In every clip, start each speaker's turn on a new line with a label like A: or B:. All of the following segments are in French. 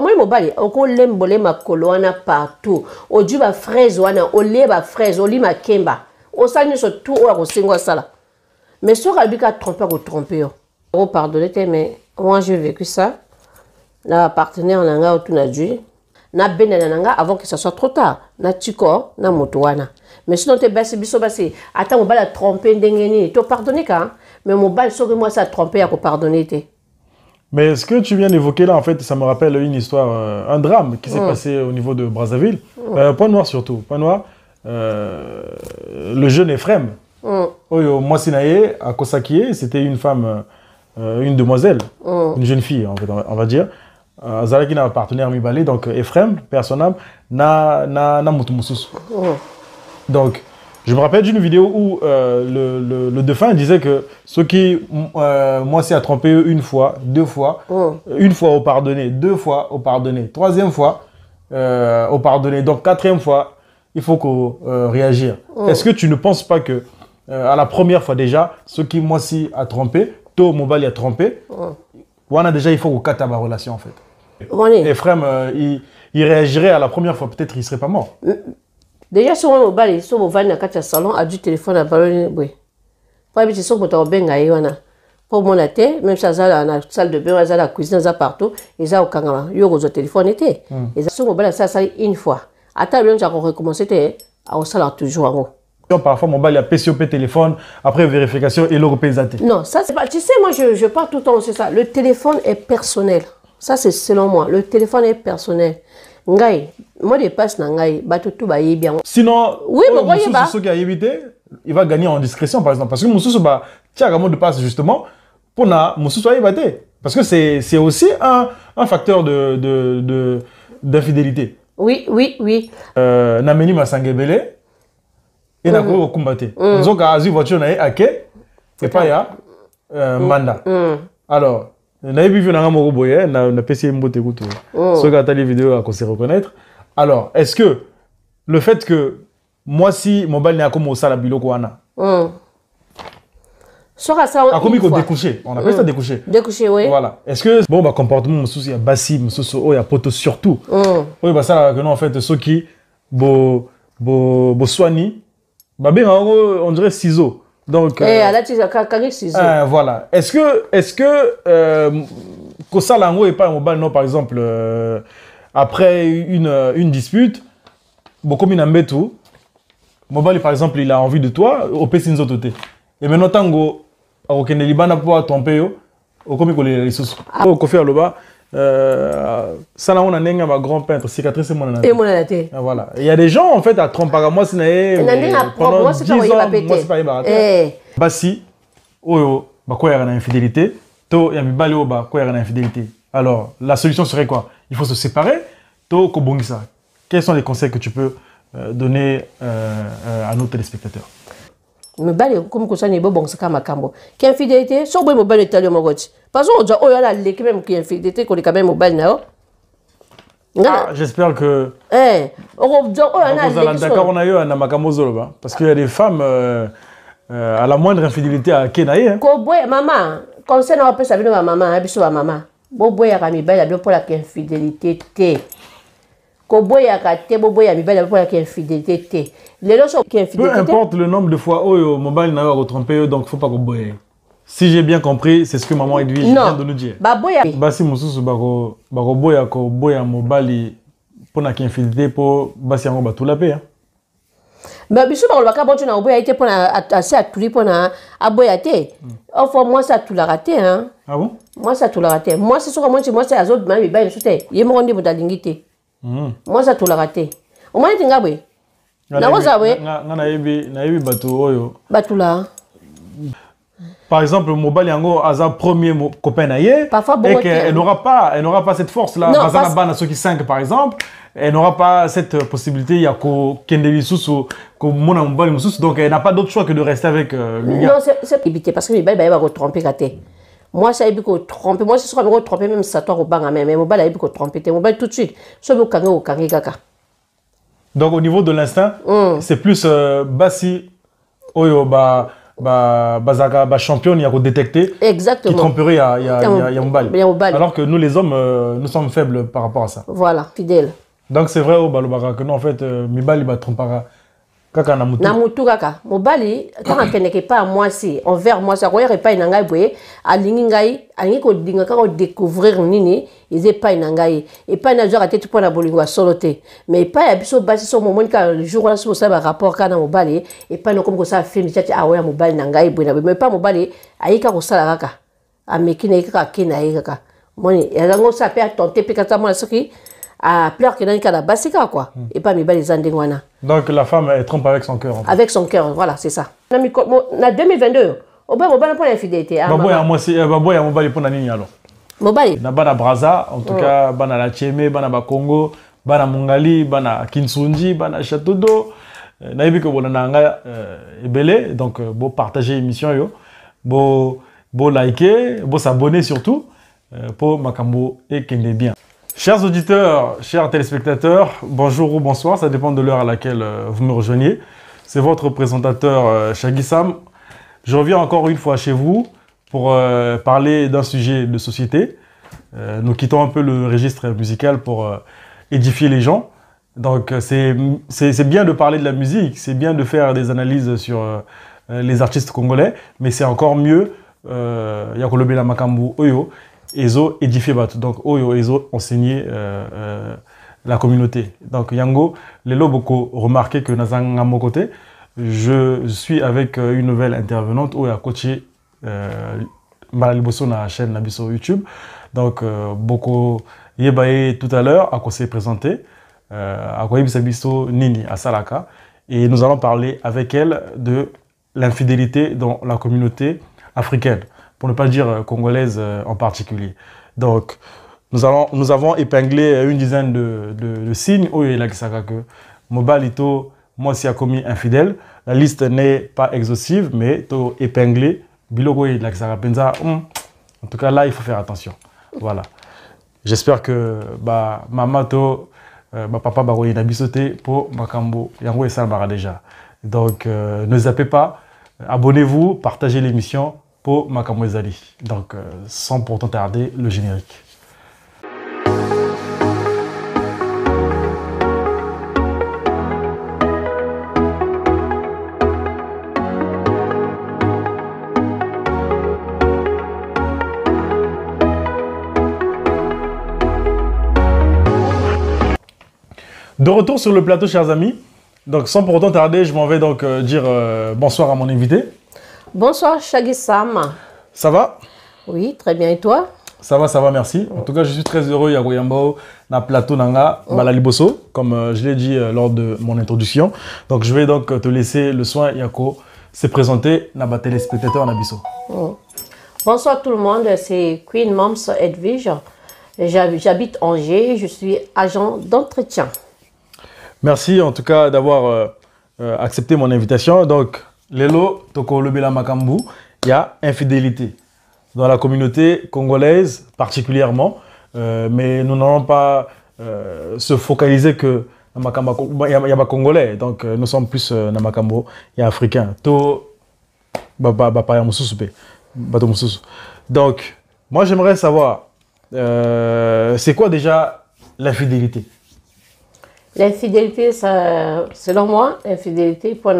A: moi mobali oko lembole makolo wana partout o du ba fraise wana o le ba fraise o li makemba o sani so tout o ko singwa sala mais so ka bika tromper yo o pardonner mais moi j'ai vécu ça la partenaire nanga o tuna dju na benana nanga avant que ça soit trop tard na tiko na moto wana mais sinon te basi biso basi ata mobali a tromper ndengeni to pardonner ka mais mobali so que moi ça tromper à ko pardonner te.
B: Mais ce que tu viens d'évoquer là, en fait, ça me rappelle une histoire, un drame qui s'est passé au niveau de Brazzaville. Point noir surtout. Point noir, le jeune Ephraim, moi Sinaye, à Kosakie, c'était une femme, une demoiselle, une jeune fille, en fait, on va dire. Zalaki n'a partenaire Mibali, donc Ephraim, personnel, na Moutoumousous. Donc, je me rappelle d'une vidéo où le défunt disait que ceux qui, moi, c'est à tromper une fois, deux fois, une fois au pardonné, deux fois au pardonné, troisième fois au pardonné, donc quatrième fois, il faut qu'on réagir. Est-ce que tu ne penses pas que à la première fois déjà, ceux qui, moi, si a trompé, toi, Mobali a trompé, on a déjà, il faut qu'on casse ma relation en fait. Et frère, il réagirait à la première fois, peut-être il ne serait pas mort.
A: Déjà, si on va aller sur le salon, a du téléphone à ballon, oui. Pas bien, c'est pour ben gaïwana. Pour mon athée, même ça, dans la salle de bain, dans la cuisine, dans partout, ils ont au Kangama. Ils ont au téléphone été. Ils ont mobile ça une fois. Attends, bien, j'ai recommencé à au salon toujours en haut.
B: Parfois, mon bal, il y a PCOP téléphone, après vérification et l'européisation.
A: Non, ça c'est pas. Tu sais, moi, je parle tout le temps, c'est ça. Le téléphone est personnel. Ça, c'est selon moi. Le téléphone est personnel. Ngai, moi je passe na ngai, bato tout ba bien.
B: Sinon,
A: oui, mais voyez pas.
B: Ceux qui a évité, il va gagner en discrétion par exemple parce que Moussous ba tiens mot de passe justement pour na Moussous évité parce que c'est aussi un facteur d'infidélité.
A: Oui.
B: Na meni masangebele et na ko combattre. Nous avons azu voiture na ake et pas ya mandat. Alors na vu na ngamo boye na PC mbote kuto ceux qui ont les vidéos à se reconnaître. Alors est-ce que le fait que moi si mobile n'est comme au sala biloko wana
A: sera ça
B: a commis qu'on découcher, on appelle ça découcher.
A: Découcher, oui.
B: Voilà. Est-ce que bon bah comportement il y a bassi il y a poto surtout. Oui bah ça que non en fait ceux qui bo soigni bah bien on dirait ciseaux. Donc,
A: voilà.
B: Est-ce que Kosalango est pas mobile non par exemple après une dispute, bon comme il a mis tout, mobile par exemple il a envie de toi au Pessinzo toté. Et maintenant tango au Kenelibana pour tromper au comme il les sous. Au Kofi Aloba ça là on a un grand peintre cicatrice mon
A: anaté.
B: Voilà, il y a des gens en fait à tromper à moi c'est pendant 10 ans moi c'est pas ibarate. Basi oyo ba quoi y a une infidélité, to ya mibali o ba quoi y a une infidélité. Alors la solution serait quoi? Il faut se séparer, to ko bongisa. Quels sont les conseils que tu peux donner à nos téléspectateurs?
A: Mibali comme ça ni bo bongisa kama kambo. Qui infidélité, so bo mobile italien mo goti. Parce que on oh là les même qui infidélité ko quand même mobile na.
B: J'espère que parce qu'il y a des femmes à la moindre infidélité à Kenaï.
A: Maman, comme ça, on peut savoir ma maman, ma maman. Boboy a mis belle pour la infidélité. Koboy a gâté, boboy a mis belle pour la infidélité.
B: Peu importe le nombre de fois où mobile n'a pas trompé, donc il ne faut pas que si j'ai bien compris, c'est ce que maman Edwige vient de nous dire. Basi mususu bako boya ko boya mobali pour na infidélité pour basi yango batula pe.
A: Mais biso ba lobaka bon tu na boya été pour assez à tout pour na aboya té. Enfin moi ça tout la raté hein.
B: Ah bon?
A: Moi ça tout la raté. Moi c'est sûr moi c'est azot ma bi ba ni soute. Yemo ngondi budalingité. Moi ça tout la raté. Au moins tingabwe. Na woza we.
B: Na yebi batu oyo.
A: Batula.
B: Par exemple, mobile yango aza premier copain naie et qu'elle n'aura pas cette force là. Bazana bana ceux qui 5 par exemple, elle n'aura pas cette possibilité il y a ko kendeli susu ko mona mobile mususu donc elle n'a pas d'autre choix que de rester avec le gars.
A: Non, c'est éviter parce que mobile va tromper gâté. Moi ça il ko tromper, moi c'est sûr que tromper même ça toi au banga mais mobile il ko tromper tes mobile tout de suite. So be au kangi kaka.
B: Donc au niveau de l'instinct, c'est plus basi oyo ba championne, il y a détecté.
A: Exactement.
B: Qui tromperait, il y a Mobali. Alors que nous, les hommes, nous sommes faibles par rapport à ça.
A: Voilà, fidèle.
B: Donc c'est vrai, que nous, en fait, Mibali va trompera. Kaka na mutu.
A: Na mutu kaka. Mobali, quand on ne pas moi si, envers moi, ça ne pas une boye, à l'ingai, à l'ingo dinga, quand on découvrir nini, ils est pas une engaye. Et pas une jour à tête pour la bolingo à soloté. Mais pas à biso basi sur moment quand le jour là, sur ça, rapport quand on Mobali, et pas non comme ça, film, ah ouais, Mobali n'engaye, mais pas Mobali, à yika au salaka. À mekine kaka, kina yika. Moni, et là, on s'appelle tenter, puis quand moi, ce qui, à pleurer que dans le cas de Bassika, quoi. Et pas Mibali Zandengwana.
B: Donc la femme, elle trompe avec son cœur. En fait.
A: Avec son cœur, voilà, c'est ça. En 2022, on va pas l'infidélité.
B: Moi, c'est Mobali pour Nani alors.
A: Mobali.
B: Na bana Braza, en tout cas, bana la Tcheme, bana Congo, bana Mongali, bana Kinsunji, bana Château d'eau. Naïbi que bon nanga ebele, donc beau partager l'émission yo, beau liker, beau s'abonner surtout pour Makambo et Kende bien. Chers auditeurs, chers téléspectateurs, bonjour ou bonsoir, ça dépend de l'heure à laquelle vous me rejoignez. C'est votre présentateur Shaggy Sam. Je reviens encore une fois chez vous pour parler d'un sujet de société. Nous quittons un peu le registre musical pour édifier les gens. Donc c'est bien de parler de la musique, c'est bien de faire des analyses sur les artistes congolais, mais c'est encore mieux, Yakolobela Makambu Oyo, Ezo édifié Batu. Donc Oyo Ezo enseigner la communauté. Donc Yango, les beaucoup remarqué que Nazanga mon côté, je suis avec une nouvelle intervenante Oyo a coaché Malaliboso na la chaîne Nabiso YouTube. Donc beaucoup Yebaye tout à l'heure à quoi s'est présenté. À quoi Bisabiso Nini à Salaka. Et nous allons parler avec elle de l'infidélité dans la communauté africaine, pour ne pas dire congolaise en particulier. Donc, nous avons épinglé une dizaine de signes où il y a que Mobalito, moi, si a commis infidèle. La liste n'est pas exhaustive, mais tu épinglé. Biloko et la en tout cas, là, il faut faire attention. Voilà. J'espère que maman, papa baroye na bisoté pour Makambo yango et ça déjà. Donc ne zappez pas, abonnez-vous, partagez l'émission pour Makambo Ezali. Donc sans pourtant tarder le générique. De retour sur le plateau, chers amis. Donc, sans pour autant tarder, je m'en vais donc dire bonsoir à mon invité.
A: Bonsoir, Shaggy Sam.
B: Ça va?
A: Oui, très bien. Et toi?
B: Ça va, merci. En tout cas, je suis très heureux, Yagoyambo, na plateau Nanga, Malaliboso, comme je l'ai dit lors de mon introduction. Donc, je vais donc te laisser le soin, Yako, se présenter, na téléspectateur Nabiso.
A: Bonsoir tout le monde, c'est Queen Moms Edwige. J'habite Angers, je suis agent d'entretien.
B: Merci en tout cas d'avoir accepté mon invitation. Donc, Lelo, Toko Lobela Makambu, il y a infidélité dans la communauté congolaise particulièrement. Mais nous n'allons pas se focaliser que il y a pas congolais. Donc, nous sommes plus Namakambo, il y a africain. Donc, moi j'aimerais savoir, c'est quoi déjà l'infidélité?
A: L'infidélité, selon moi, l'infidélité, pour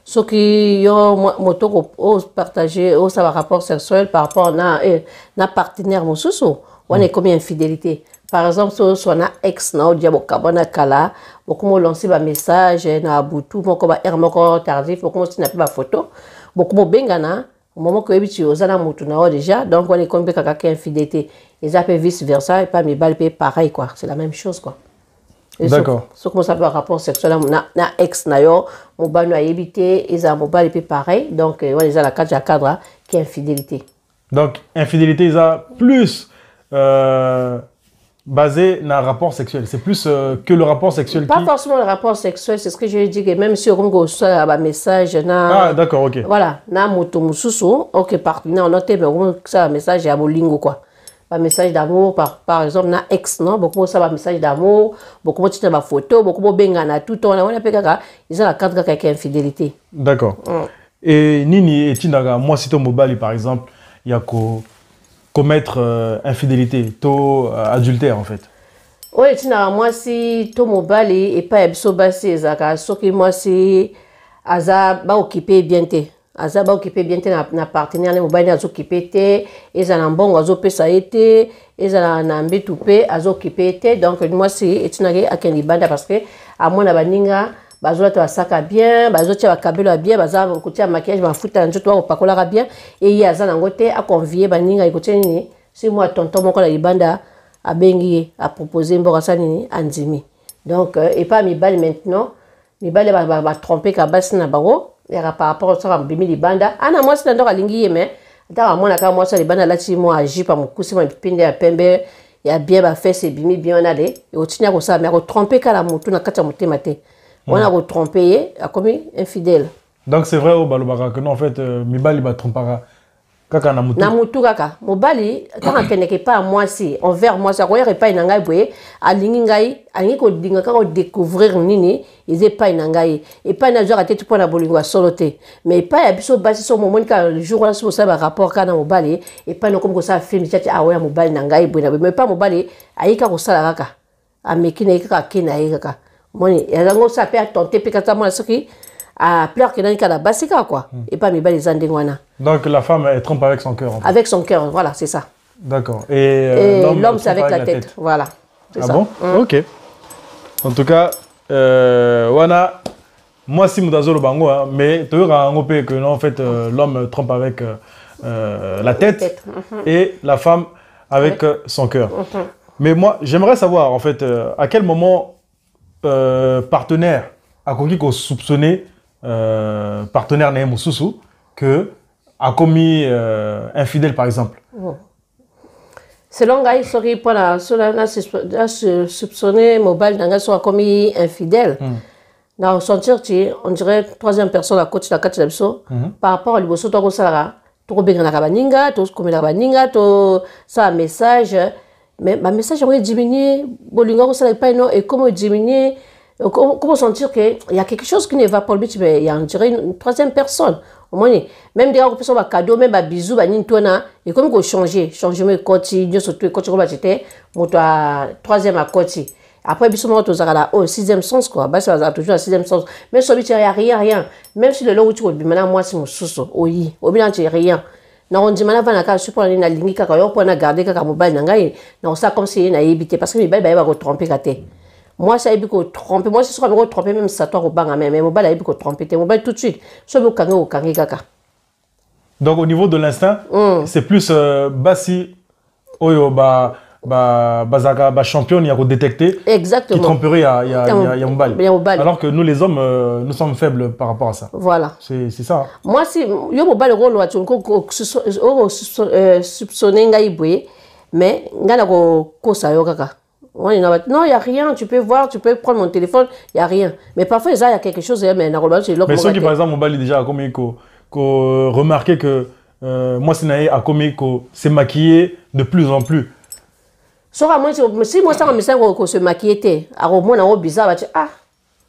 A: ceux qui ont partagé un rapport sexuel par rapport à un partenaire, on est comme infidélité. Par exemple, si on a ex, on a kala, beaucoup lancé un message, na abutu, beaucoup tardif, beaucoup n'a pas photo, beaucoup bengana. Au moment que tu as déjà, donc on est comme quelqu'un qui est infidélité. Ils appellent vice versa et pas mes balles pareil quoi. C'est la même chose quoi.
B: D'accord.
A: Ce qu'on s'appelle rapport sexuel, na ex nayo, mon bal n'a évité, ils ont mon bal pareil. Donc on les a la cadre qui est infidélité.
B: Donc infidélité, ils ont plus basé dans le rapport sexuel. C'est plus que le rapport sexuel.
A: Pas forcément le rapport sexuel, c'est ce que je dis que même si on reçoit un message,
B: ah d'accord, ok.
A: Voilà, na moto mususu, ok partenaire, on note mais on ça message à bolingo quoi. message d'amour par exemple na ex non beaucoup ça message d'amour beaucoup tu ma photo beaucoup bengana tout on a kaka ils ont la carte kaka infidélité.
B: D'accord. Et nini et tinaga moi si ton mobile par exemple il y a commettre infidélité to adultère en fait.
A: Oui, moi si ton mobile et pas ebso basi zaka soki moi si aza ba occupé bien te aza ba occupé bien te na partenaire na mobile azo occupé te ezana mbongo azo pesa ete ezana na mbetu pe azo occupé te donc moi si etinage akendi banda parce que à moi na baninga bazo to asaka bien bazo tia bakabelo bien baza kotia maquillage mafuta nzoto wa opakola bien et il y a za nango te a convier baninga ikotia nini si moi tonton moko na libanda a bengi a proposé mboka sanini andimi donc et pas mi balle maintenant mi balle ba tromper ka basi na bango et par rapport à ça bimi libanda ana moi c'est ndoko alingi yeme ndaka mona ka moi ça libanda la ti moi agi pa mokusi mo pinde ya pembe ya bien ba fesse bimi bien on allé et au tinya ko ça mais ko tromper kala mutu na kata motema te on a ko tromper a commis infidèle.
B: Donc c'est vrai au balobaka que non en fait mi balle ba trompara kaka na mutu.
A: Na mutu kaka mobali kaka keneke pas moi si envers moi ça koyere pas na ngai boye alingi ngai alingi ko dinga ka ko découvrir nini ils pas na ngai et pas na genre tête pour na bolingo soloté mais pas ya biso basi so moment ka le jour là so ça ba rapport kana mobali et pas no comme ça film tati ah ouais mobali na ngai boye mais pas mobali aika ko sala kaka amekina kaka kina kaka moni ya ngo ça peut tenter pe kata moi soki à pleurer que dans la basica quoi et pas mes belles andengwana.
B: Donc la femme elle trompe avec son cœur en fait.
A: Avec son cœur, voilà, c'est ça.
B: D'accord. Et
A: l'homme c'est avec la tête. Voilà.
B: Ah ça. Bon OK. En tout cas wana moi si mudazolo bango mais tu auras ngopé que non en fait l'homme trompe avec la tête et la femme avec son cœur. Mais moi j'aimerais savoir en fait à quel moment partenaire a conquis qu'on soupçonnait partenaire Nehemo Soussou que a commis infidèle par exemple.
A: Selon Gaï Sori pour la soupçonner mobile n'a soit commis infidèle. Dans sentir on dirait troisième personne à côté de la carte de par rapport à l'Iboso to Sara to benga na baninga to comme la baninga to ça message mais ma message aurait diminué bolinga ko sala pas non et comment diminuer. Comment sentir qu'il y a quelque chose qui ne va pas le but, mais il y a on dirait une troisième personne. Au moins, même des gens qui sont cadeau, même des bisous, des nintona, et comme qu'on change, changement continue, surtout quand tu vas acheter, mon troisième à côté. Après, bisous, moi, tu as au sixième sens, quoi. Bah, ça va toujours au sixième sens. Même si tu n'as rien. Même si le lot où tu vas, maintenant, moi, c'est mon sous-sous. Oui, au bilan, tu n'as rien. Non, on dit maintenant, on a support na ligne kaka yo pour na garder kaka mobile na ngai. Non, ça comme si na éviter parce que les belles va tromper katé. Moi, ça a été tromper. Moi, c'est ce qu'on a trompé, même si ça tourne au banc, mais mobile a été tromper. Mobile tout de suite. Soit au kangi kaka.
B: Donc, au niveau de l'instinct, c'est plus bassi, oyo, champion, il y a détecté.
A: Exactement.
B: Qui tromperait, il y a mobile. Alors que nous, les hommes, nous sommes faibles par rapport à ça.
A: Voilà.
B: C'est ça.
A: Moi, si, yo mobile, soupçonner ngaibwe, mais ngana ko sa yo kaka. Non, il n'y a rien, tu peux voir, tu peux prendre mon téléphone, il n'y a rien. Mais parfois, il y a quelque chose, mais
B: ceux qui, par exemple, mobile déjà a commis remarqué que moi, Sinaï a commis s'est maquillé de plus en plus.
A: Si moi, ça me semble qu'on se maquillait, alors moi, on a bizarre, ah,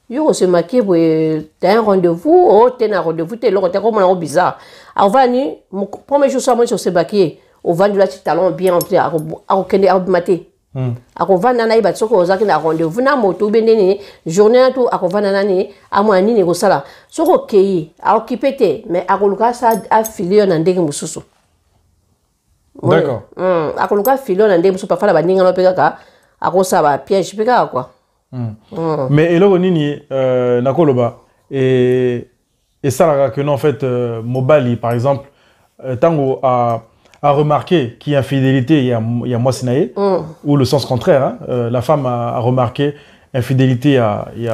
A: yo se maquille, t'as un rendez-vous, oh, t'as un rendez-vous, t'es là, t'es vraiment bizarre. Alors, on va dire, mon premier jour, ça, moi, je se maquiller, on va dire, tu talons bien, on maté. Akova nana iba tsoko ozaki na rendez-vous na moto benene journée to akova nana ni amwani ne kosala soko kei a occupé te mais akoluka sa affilié na ndenge mususu.
B: D'accord.
A: Akoluka affilié na ndenge mususu pa fala baninga no peka akosa ba piège peka quoi.
B: Mais eloko nini nakoloba et ça que non en fait Mobali par exemple tango a remarqué qu'il y a infidélité, il y a moi Sinaï, ou le sens contraire, hein, la femme a remarqué infidélité, il y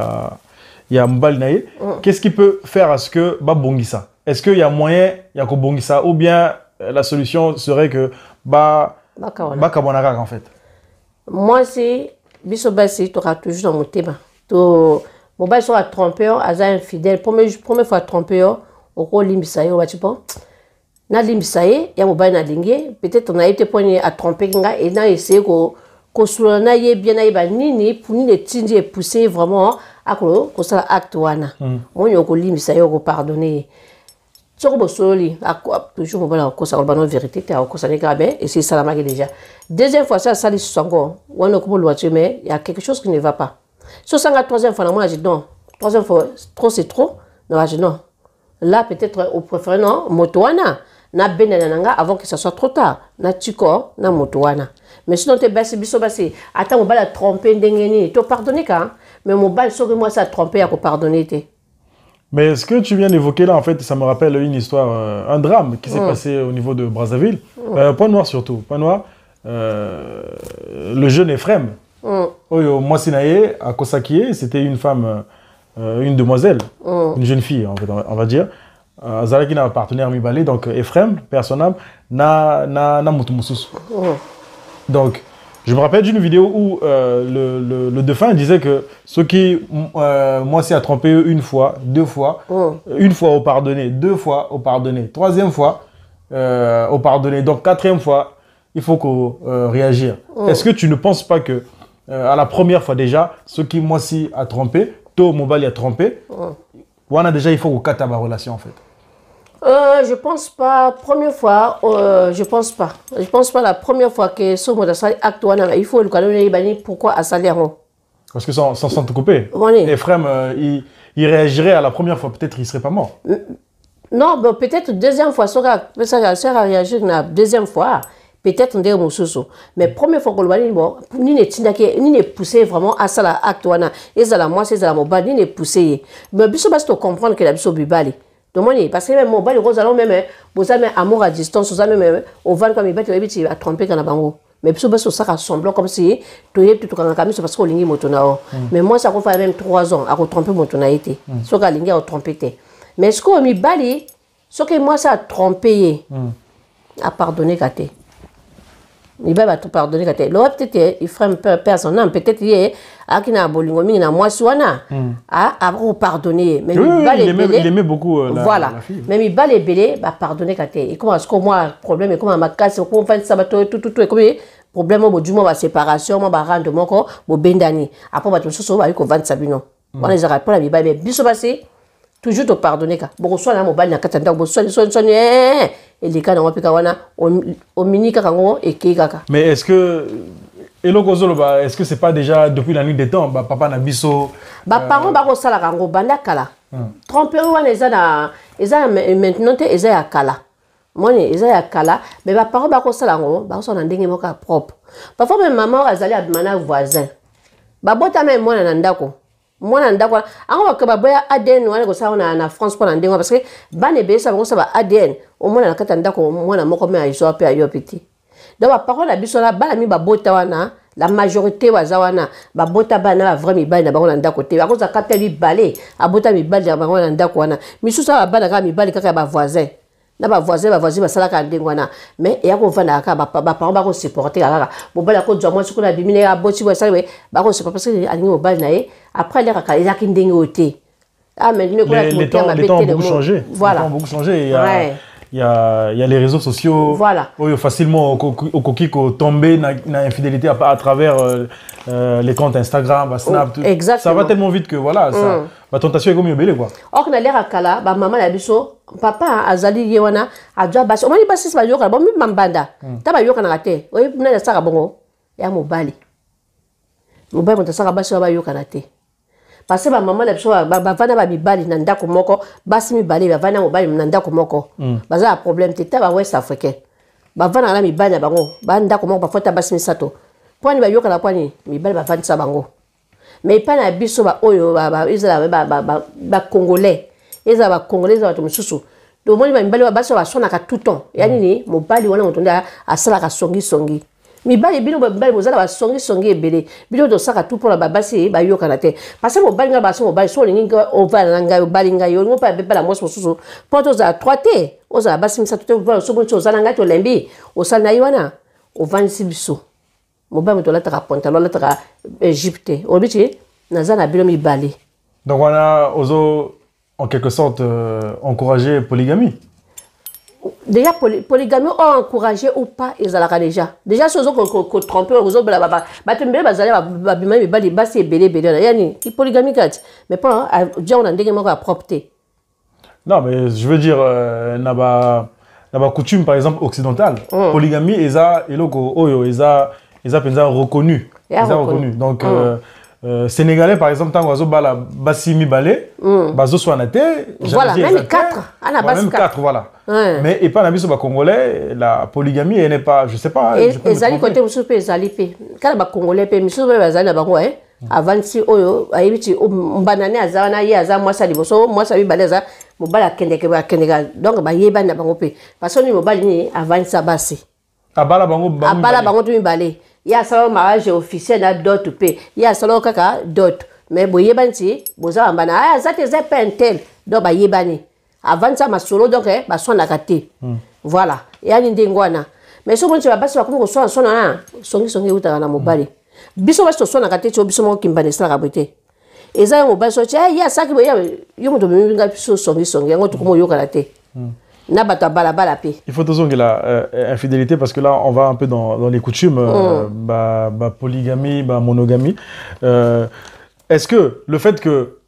B: a Mobali Naï. Qu'est-ce qui peut faire à ce que Bongisa? Est-ce qu'il y a moyen, il y a Bongisa, ou bien la solution serait que Kabonara en fait?
A: Moi, c'est Bisobasi, tu auras toujours dans mon thème. Mobali sera trompeur, Aza infidèle, première fois trompeur, au rôle limbisayo, tu vois. na limbisa ye ya mobali na lingi peut-être na été point à tromper nga et na essayer ko sula na ye bien na yeba nini pour ni le tindi et pousser vraiment à ko sala acte wana monyo ko limbisa ye ko pardonner soko bosoli toujours mobali ko sala ba non vérité ta ko sala gabe et c'est ça la magie déjà deuxième fois ça sali sango wana ko lo mais il y a quelque chose qui ne va pas so sanga troisième fois na moi j'ai non troisième fois trop c'est trop non j'ai non là peut-être au préféré non motoana na benana avant que ça soit trop tard na tiko na motoana mais sinon te basi biso basi ata mobali a trompé ndengeni to pardonner ka mais mobali so que moi ça a trompé à ko pardonner te.
B: Mais ce que tu viens d'évoquer là en fait ça me rappelle une histoire un drame qui s'est passé au niveau de Brazzaville Point Noir surtout Point Noir le jeune Ephraim oyo mwasi na ye akosakie c'était une femme une demoiselle une jeune fille en fait on va dire Zalaki n'a partenaire mibale donc Ephraim personne na mutu mususu. Donc je me rappelle d'une vidéo où le défunt disait que ceux qui moi si a trompé une fois, deux fois, une fois au pardonné, deux fois au pardonné, troisième fois au pardonné, donc quatrième fois il faut qu'on réagir. Est-ce que tu ne penses pas que à la première fois déjà ceux qui moi si a trompé, toi mobile a trompé, on a déjà il faut qu'on casse ma relation en fait.
A: Je pense pas, première fois, je pense pas. Je pense pas la première fois que ce mot acte, il faut le calmer, pourquoi à salaire.
B: Parce que sans te couper, Ephraim, il réagirait à la première fois, peut-être il serait pas mort.
A: Non, ben, peut-être deuxième fois, ça a réagi la deuxième fois, peut-être on dirait mais première fois que le bon, ni ne pousser vraiment à ça l'acte, et ça la moi, c'est la mobile, ni ne pousser. Mais biso basta comprendre que la biso bibali. Parce que même mobile, vous allez même, vous avez amour à distance, vous avez même, au van comme il va te à tromper quand bango. Mais puis ça ressemble comme si tu es tout quand même parce que lingi motonao. Mais moi ça fait même 3 ans à tromper mon tonalité. Ce que lingi a trompé. Mais ce que mi bali, ce que moi ça a trompé, à pardonner gâté. Il va te pardonner gâté. L'autre peut-être il ferait un personne, peut-être il est à qui n'a bolingo mi na moi soana à pardonner. Mais
B: il aimait beaucoup
A: voilà.
B: La fille.
A: Mais il va les belé, bah pardonner gâté. Et comment est-ce que moi problème et comment ma casse, comment fait ça tout et comme problème au du moment séparation, moi bah rendre mon corps, mon bendani. Après bah tout ça va avec 20 sabino. On les a pas la biba mais biso passé toujours te pardonner ka. Bon soit na mobile na katanda bo soit et les cas dans pika wana au mini kango et kaka.
B: Mais est-ce que Elo Kozolo, est-ce que c'est pas déjà depuis la nuit des temps, papa na biso
A: parents ba ko sala kango banda kala. Tromper wana eza maintenant te eza ya kala. Moi eza ya kala mais parents ba ko sala ngo ba so na ndenge moka propre. Parfois même maman azali abimana voisin. Bota même moi na ndako. Moi ndako ango ba boya ADN wana ko sa na France pour ndenge parce que bane be sa ba ADN au moins na kata ndako moi na moko me aiso pe ayo petit. Donc la parole à bisola bala mi babota wana la majorité wazawana babota bana vraiment bana na bango na ndako te bakoza kapta bi balé abota mi balé bango na ndako wana misusa bana ka mi balé kaka ba voisin na ba voisin basala ka ndengwana mais ya ko vanda ka ba parents ba ko supporter kaka bo bala ko zwa moi siko na bimine ya boti wa salwe ba ko supporter parce que alingi mo bal na ye après les kaka ya kindenge oté ah mais
B: les temps ont beaucoup changé.
A: Voilà.
B: Les temps ont beaucoup changé. Il y a les réseaux sociaux.
A: Voilà.
B: Où facilement au coquille tomber dans l'infidélité à travers les comptes Instagram, Snap. Tout.
A: Exactement.
B: Ça va tellement vite que voilà, ça, ma tentation est comme une quoi.
A: Or na l'air à kala, ba maman la biso, papa azali yewana, adja basi. O mani basi ba yoka, bon mi mambanda. Ta ba yoka na te. Oyi na na saka bongo. Ya mobali. Mobali mo ta saka basi ba yoka na te. Parce que maman la biso ba vana ba bibali na ndako moko, basi mi bali ba vana mobali na ndako moko. Baza problème te ta ba West Africain. Ba vana na mi bali na bango, ba ndako moko ba fota basi mi sato. Pwani ba yoka na pwani, mi bali ba vana sa bango. Mais pas na biso ba oyo ba izala ba congolais. Ezala ba congolais za to mususu. Do moni ba mi bali ba baso ba sona ka tout temps. Yani ni mobali wana motonda asala ka songi. Mibali bino mibali bozala ba songi ebele bino do saka tout pour la babasi ba yoka na te parce que mobali nga ba so mobali so lingi o vala nga mobali nga yo ngopa beba la moso susu poto za 3T o za basi misa tout pour so boncho za nga to lembi o sala na yiwana o vanisi biso mobali to la taka pantalon la taka Égypte o bichi na za na bino mibali.
B: Donc on a ozo en quelque sorte encouragé polygamie.
A: déjà polygamie ont encouragé ou pas ils allaient déjà ceux qui trompent aux autres batembe bazali babima mibali basi ebele yani qui polygamie kati mais pas déjà on a ndenge moko propreté.
B: Non mais je veux dire na coutume par exemple occidentale polygamie eza eloko oyo eza penza reconnu donc Sénégalais par exemple tant oiseau bala basi mibale bazo soanate
A: voilà même 4 ana basi
B: 4 voilà mais et pas na biso ba congolais la polygamie elle n'est pas je sais pas
A: ezali côté musu pe ezali pe kana ba congolais pe musu pe bazali na bango avant si oyo ayibiti mbanane azana ye aza mwasa liboso mwasa mibale aza mobala kendeka donc ba yeba na bango pe parce que ni mobali ni avant ça basi abala bango tu mibale il y a ça mariage officiel na dot pe il y a ça kaka dot mais boyebanti boza mbana ça te zé pentel donc ba yebani avant ça ma solo donc ba sona kate voilà ya ni ndengwana mais so bon tu va basi ba ko sona songi utaka na mobali biso ba sona kate cho biso mo kimbane sala kabete eza mobali so cha ya saki boya yo mo to binga biso songi yango to ko yoka la te. Il
B: faut toujours que la infidélité parce que là on va un peu dans les coutumes polygamie, monogamie. Est-ce que le fait que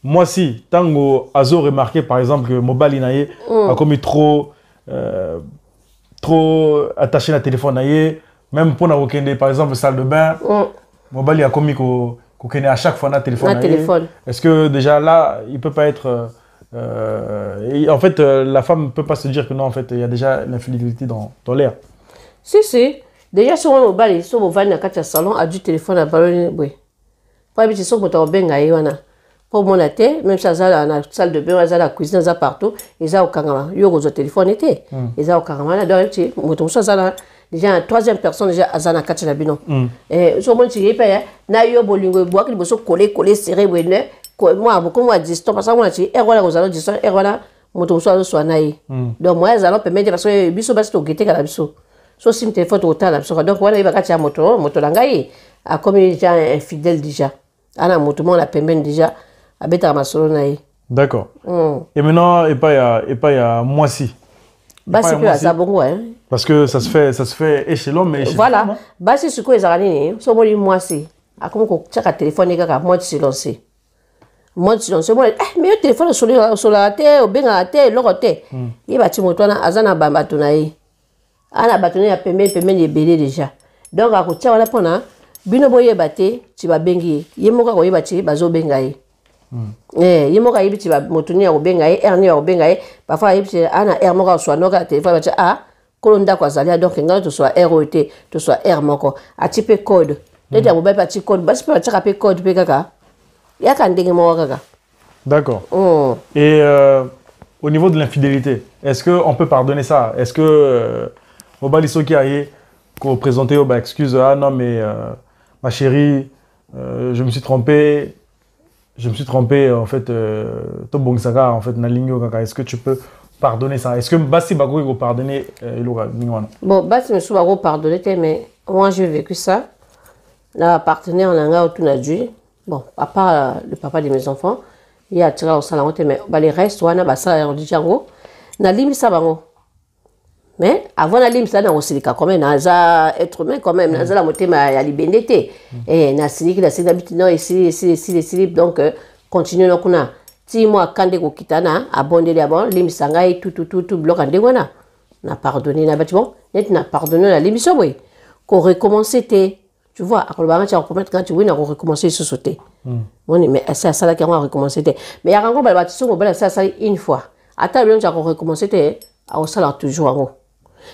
B: moi si tango azo remarqué par exemple que mobali naie a commis trop attaché à téléphone naie même pour na okende par exemple salle de bain mobali a commis ko à chaque fois na téléphone. Est-ce que déjà là il peut pas être et en fait, la femme ne peut pas se dire que non, en fait, il y a déjà l'infidélité dans l'air.
A: Si. Déjà, si on va sur le salon, a du téléphone à ballon, oui. Pas habitué sur le benga wana. Pour mon athée, même si ça la salle de bain, la cuisine, ça partout, ils ont au carrément. Ils ont au téléphone été. Ils ont au carrément. Donc, déjà, la troisième personne, déjà, Azana Kachalabino. Et sur mon tigre, na yo bolingo bois qui bosso coller serré, moi beaucoup à distance parce que moi tu es voilà aux allons distance et voilà moto soit naï donc moi allons permettre parce que biso basi to gete kala biso so sim téléphone to tala biso donc voilà il va katia moto langai a comme déjà infidèle déjà ana moto mon la permet déjà à beta masolo naï.
B: D'accord. Et maintenant et pas il y a moi si
A: basi que ça bongo
B: parce que ça se fait échelon mais
A: voilà basi ce que les arani so boli moi si a comme ko chaka téléphone kaka moi silence. Moi je sais moi mais le téléphone sur la tête au benga la tête l'autre il va timotona azana bamba tunayi ana batuna ya pembe ebele déjà donc a ko tia wala pona bino boye baté ti ba bengi yemoka ko yebati bazo benga yi yemoka yibiti ba motuni ya ko benga yi erni ya ko benga yi parfois yibiti ana er moka so noka téléphone bati kolonda kwa zalia donc ngalo to soit ROT to soit R moko a type code déjà bo ba petit code basi pe tia pe code pe kaka.
B: D'accord. Et au niveau de l'infidélité, est-ce qu'on peut pardonner ça? Est-ce que Mobali Soki aye qu'on présentait excuse, non mais ma chérie, je me suis trompé en fait Tobong Saga en fait Nalingo Kaka, est-ce que tu peux pardonner ça? Est-ce que Bassi Bago il pardonner
A: Bon, Bassi me souvent pardonner mais moi j'ai vécu ça. La partenaire en anga autour bon, à part le papa de mes enfants, il y a tiré au salon, mais les restes, on a ça, on dit Django, na limite ça, mais avant la limite ça, on s'est dit quand même, na être humain quand même, na la moitié ma libénété, et na sili la sili d'habitude non ici, donc continue donc on a 10 mois quand des kitana abondé d'abord, limite ça, tout bloc en dégoana, na pardonné na bâtiment, net na pardonné la limite ça, oui, qu'on recommençait. Tu vois, à Colbert, tu as recommencé quand tu veux, on a recommencé à sauter. Mais c'est ça qui a recommencé. Mais il y a encore des bâtisses, on va ça une fois. Attends, tu as recommencé à au salaire toujours.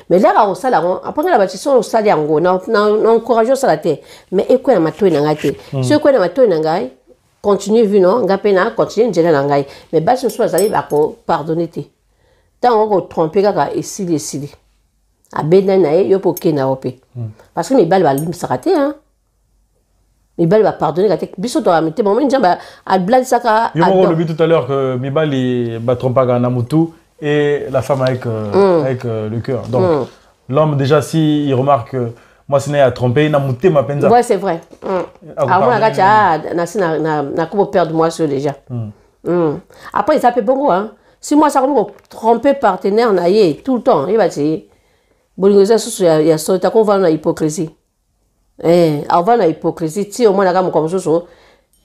A: Mais là, au salaire, après la bâtisse, au salaire, on encourage ça la tête. Mais et quoi, ma toile n'a été. Ce quoi, ma toile n'a été, continue, vu non, gapena, continue, j'ai l'angaï. Mais bâtisse, soit allé à pardonner. Tant on trompé, et si. A Benaï, yo pour Kena opé. Parce que mes balles va lim s'arrêter, hein. Mes balles va pardonner la tête. Biso doit mettre mon jamba à blague saka.
B: Yo m'ont le tout à l'heure que mes balles ils battront pas Namutu et la femme avec le cœur. Donc l'homme déjà si il remarque que moi c'est à tromper Namuté ma penza.
A: Ouais c'est vrai. Alors moi na comment perdre moi sur déjà. Après ils appellent bongo hein. Si moi, ça comme tromper partenaire, tout le temps, il va dire, bon, il y a ça, tu as la hypocrisie. Avant la hypocrisie, si au moins, la gamme comme ça,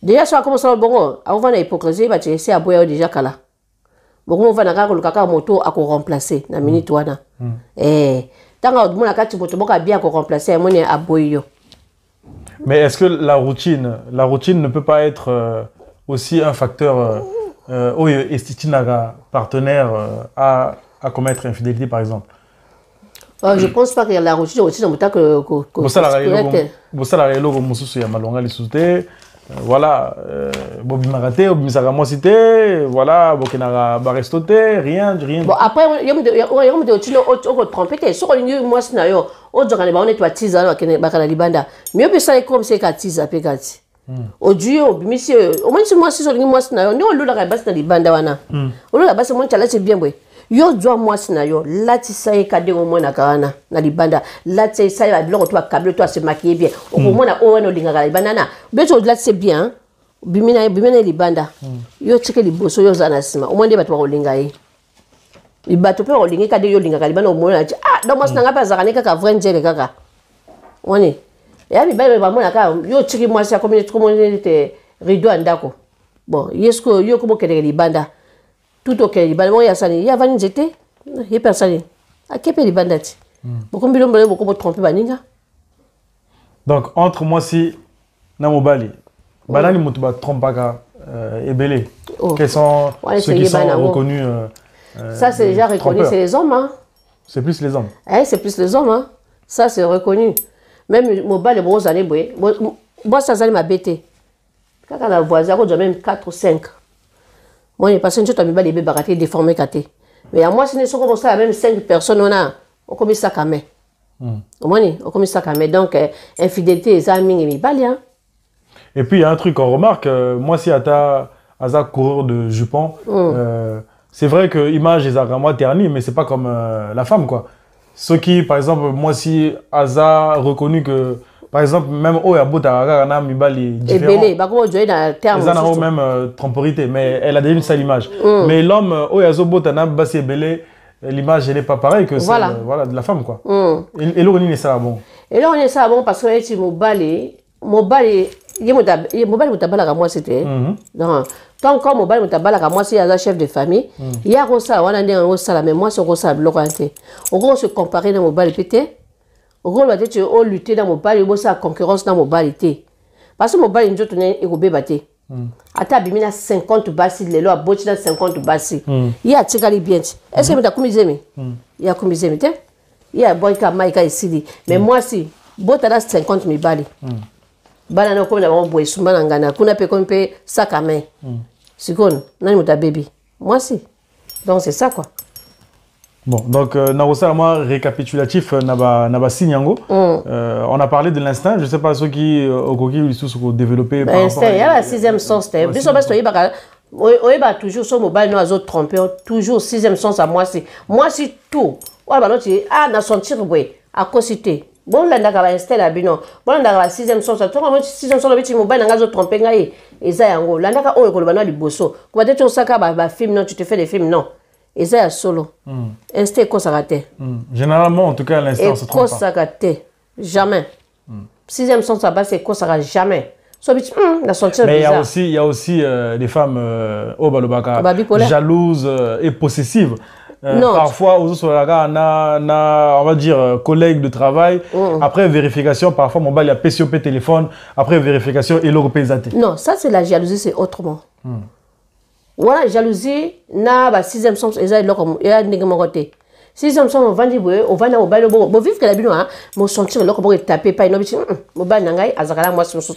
A: déjà, ça a commencé à bon, avant la hypocrisie, il va dire, c'est à boire déjà qu'à là. Bon, on va n'a le caca moto à remplacer, na minute wana. Tant que mon akati moto boka bien qu'on remplacer, moi à boyo.
B: Mais est-ce que la routine ne peut pas être aussi un facteur où estitinaga partenaire à commettre infidélité par exemple?
A: Je pense pas que la routine aussi dans le temps que
B: voilà, Bobby Maraté, Bobby Sagamosité, voilà, Bokenara Barestoté, rien.
A: Bon, après, il y a des trompés, sur le moi, c'est d'ailleurs, autre jour, on est à Tiza, à Libanda. Mieux que ça, comme c'est qu'à Tiza, Pegati. Au Dieu, monsieur, au moins, moi, si sur le moi, c'est d'ailleurs, nous, on l'a basse dans Libanda, wana. On l'a basse, moi, c'est bien, oui. Yo doit moi sinayo lati saye kade au moins na kana na libanda lati saye la blanc toi câble toi se maquiller bien au moins na o no linga la banana beto lati c'est bien bimina libanda yo tike liboso yo zana sima au moins de bato ba linga yi libato pe o linga kade yo linga libanda au moins donc moi sinanga pa zakane kaka vrai njele kaka woni ya biba ba mona ka yo tike moi sa communauté rideau andako bon yesko yo ko bokele libanda tout au Kenya, il y a ça, il y a vanille jeté, il y a personne. À quel pays les bandits? Beaucoup de tromper baninga.
B: Donc entre moi si Namobali, banani mutuba trompaka et belé. Quels sont ceux qui sont reconnus?
A: Ça c'est déjà reconnu, c'est les hommes, hein.
B: C'est plus les hommes.
A: C'est plus les hommes, hein. Ça c'est reconnu. Même Mobali, bon années, moi ça ça m'a bêté. Quand on a voisin, on a même 4 ou 5. Moi, les personnes qui ont mis les bébés déformés, mais à moi, si nous sommes comme ça, même 5 personnes, on commet ça quand même. On commet ça quand même. Donc, infidélité, les amis, et bien.
B: Et puis, il y a un truc qu'on remarque, moi, si Ata, Aza coureur de jupon, c'est vrai que l'image est vraiment ternie, mais c'est pas comme la femme, quoi. Ceux qui, par exemple, moi, si Aza reconnu que. Par exemple, même au Yabouta, on a mis les différents.
A: Et
B: ils ont même tromperité, mais elle a déjà une sale image. Mais l'homme, au Yazobota, on a bassé belé, l'image, elle n'est pas pareille que celle de la femme, quoi. Et là, on est ça bon.
A: Et là, on est ça bon parce que si Mobali, moi, c'était. Tant que Mobali, moi, c'est un chef de famille. Il y a Rosa, on a dit Rosa, mais moi, c'est Rosa, bloqué. On va se comparer dans Mobali, peut-être. Au gros, tu as lutté dans mon bal, il y a concurrence dans mon bal. Parce que mon bal, il y a un peu battu. Ata bimina 50 basi, les lois, botina 50 basi. Il y a Tchekali bien. Est-ce que tu as commisé? Il y a commisé, il y a Boyka Maïka ici. Mais moi, si, botana 50 000 bali. Banana comme la mambo, Soumanangana, qu'on a payé comme sac à main. C'est quoi? Non, ta baby. Moi, si. Donc, c'est ça, quoi.
B: Bon, donc, moi récapitulatif, Naba Sinyango. On a parlé de l'instinct. Je ne sais pas ceux qui ont développé.
A: L'instinct, il y a la 6e sens. On va toujours sur mobile, nous, autres trompés. Toujours 6e sens à moi, c'est. Moi, c'est tout. Ouais, bah, non, tu dis, dans son tir, oui, à cosité. Bon, là, on a l'instinct, là, non. Bon, on a la 6e sens. Tu vois, 6e sens, le mobile, on a autres trompés. Et ça, en gros, là, on a oh, on a du bosso. Quand tu as un film, non, tu te fais des films, non. Et ça, il solo. Instinct, quoi ça raté.
B: Généralement, en tout cas, l'instinct se trompe pas.
A: Ça raté. Jamais. 6e sens, ça passe, c'est quoi ça raté. Jamais.
B: Mais il y a aussi des femmes jalouses et possessives. Parfois, on va dire collègues de travail. Après vérification, parfois, mon bal, il y a PCOP téléphone. Après vérification, il y a
A: non, ça, c'est la jalousie, c'est autrement. Voilà, jalousie, na ba 6e sens, et ça, il y a un côté. 6e sens, on va dire, on va au bal, bon, vivre que la bino, mon sentir, là, comment taper, pas une obligation, mon bal, nangai, azakala, moi, c'est mon sens,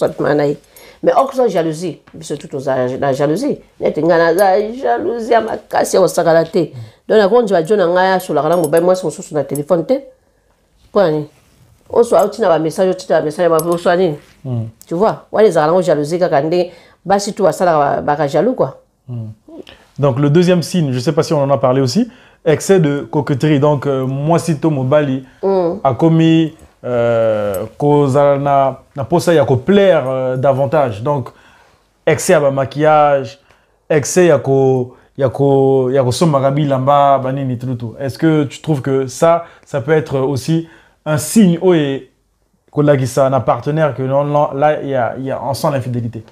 A: mais en cause jalousie, c'est tout la jalousie. Il y a une jalousie à ma casse, au sagalate. Donc, la grande joie, John Angaya, sur la rame, moi, c'est mon sens, sur le téléphone, quoi, on soit out, un message, tu vois, ouais, les arrangements jalousie, quand on dit, bah, si tu as ça, bah, jaloux, quoi.
B: Donc le deuxième signe, je ne sais pas si on en a parlé aussi, excès de coquetterie. Donc moi si Tomo Bali a commis cause na posa ya ko plaire davantage. Donc excès à maquillage, excès y a ko somarabi lamba banini tout. Est-ce que tu trouves que ça peut être aussi un signe qu'on a un partenaire que non, là il y a on sent l'infidélité?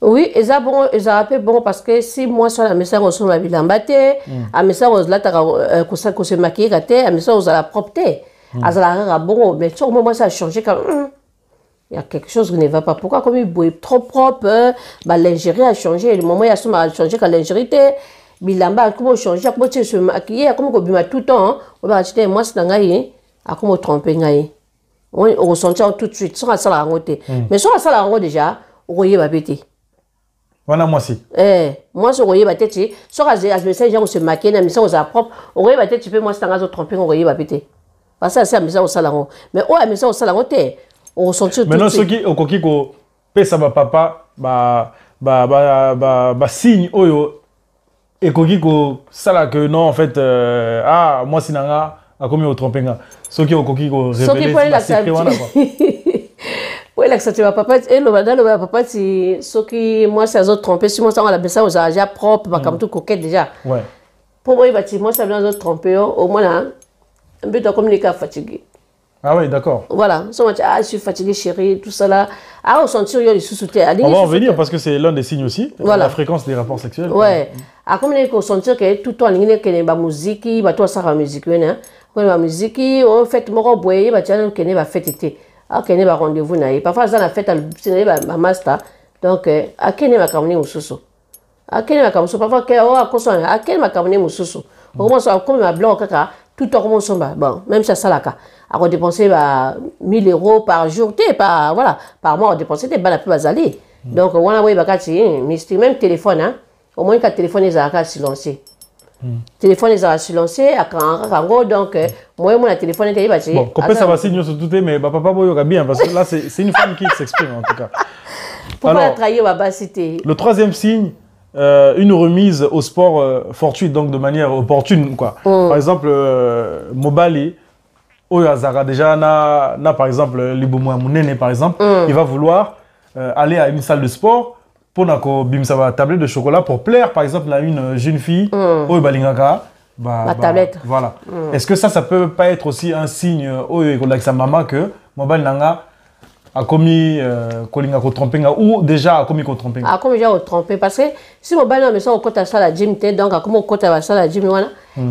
A: Oui, et ça bon, et ça rappelle bon parce que si moi sur la message on se ma bilambate, à message on là qu'on se maquille raté, à message on a la propreté. À ça bon, mais sur moi ça a changé quand il y a quelque chose qui ne va pas. Pourquoi comme il est trop propre, bah lingerie a changé, le moment où il a changé quand lingerie était bilamba comment changer, comment tu se maquiller, comment qu'on bima tout le temps, on va acheter moi c'est ngai, à comment tromper ngai. On ressentit tout de suite sur la rencontre. Mais sur la rencontre déjà, on voyait ma bêtise.
B: Voilà, moi aussi.
A: Moi, je voyais ma tête, sur la message, on se maquille, mais ça, on a propre. On voyait ma tête, tu peux, moi, c'est un gaz trompé, on voyait ma bêtise. Parce que c'est un message au salon. Mais oh, un message au salon, on ressentit tout.
B: Maintenant, ceux qui, au coquille, ko, paie ça, papa, signe, oyo, et coquille, ko, ça là, que non, en fait, moi, c'est un gars, à combien au trompé, ceux qui, au coquille, ko, révélé, c'est
A: oui, là, ça tu vas papa, et le madame, le papa, si ceux qui, moi, c'est les autres trompés, si moi, ça, on a besoin aux agents propres, comme tout coquette déjà.
B: Ouais.
A: Pour moi, moi, ça vient aux autres trompés, au moins, là, un peu de communiquer fatigué.
B: Ah oui, d'accord.
A: Voilà, si on dit, je suis fatigué, chérie, tout ça là. Ah, on sentit, il y a des sous-soutiens.
B: On va en venir parce que c'est l'un des signes aussi,
A: voilà.
B: La fréquence des rapports sexuels.
A: Ouais. Ah, comme on sentit que tout le temps, il y a une musique, il y a une musique, la musique, on fait, on boit, il y a une fête. Ah, qu'il y a un rendez-vous, parfois, ça a fait un master. Donc, à quel est ma caméra ou sous à quel est ma caméra parfois, à quel est ma caméra ou sous on commence à comme ma blanc, tout le temps, bon, même ça, là, à dépenser 1000 € par jour, par mois, on dépense des balles à plus aller. Donc, on a même téléphone, au moins, quand le téléphone est silencieux. Téléphone est silencieux, donc moi mon téléphone est battu.
B: Bon, quand ça va signer sur tout mais papa boyo bien parce que là c'est une femme qui s'exprime en tout cas.
A: Pourquoi trahir ma basité?
B: Le troisième signe, une remise au sport fortuite donc de manière opportune quoi. Par exemple Mobali Oyo Azara déjà na par exemple Liboumou Mounene par exemple, il va vouloir aller à une salle de sport pour une tablette de chocolat pour plaire par exemple à une jeune fille au balingaka
A: tablette
B: voilà. Est-ce que ça peut pas être aussi un signe avec sa maman que mobile nanga a commis kolinga ko tromper ou déjà a commis ko tromper
A: a commis déjà tromper parce que si mobile na mais ça au côté ça la gym té donc comme au côté ça la gym wana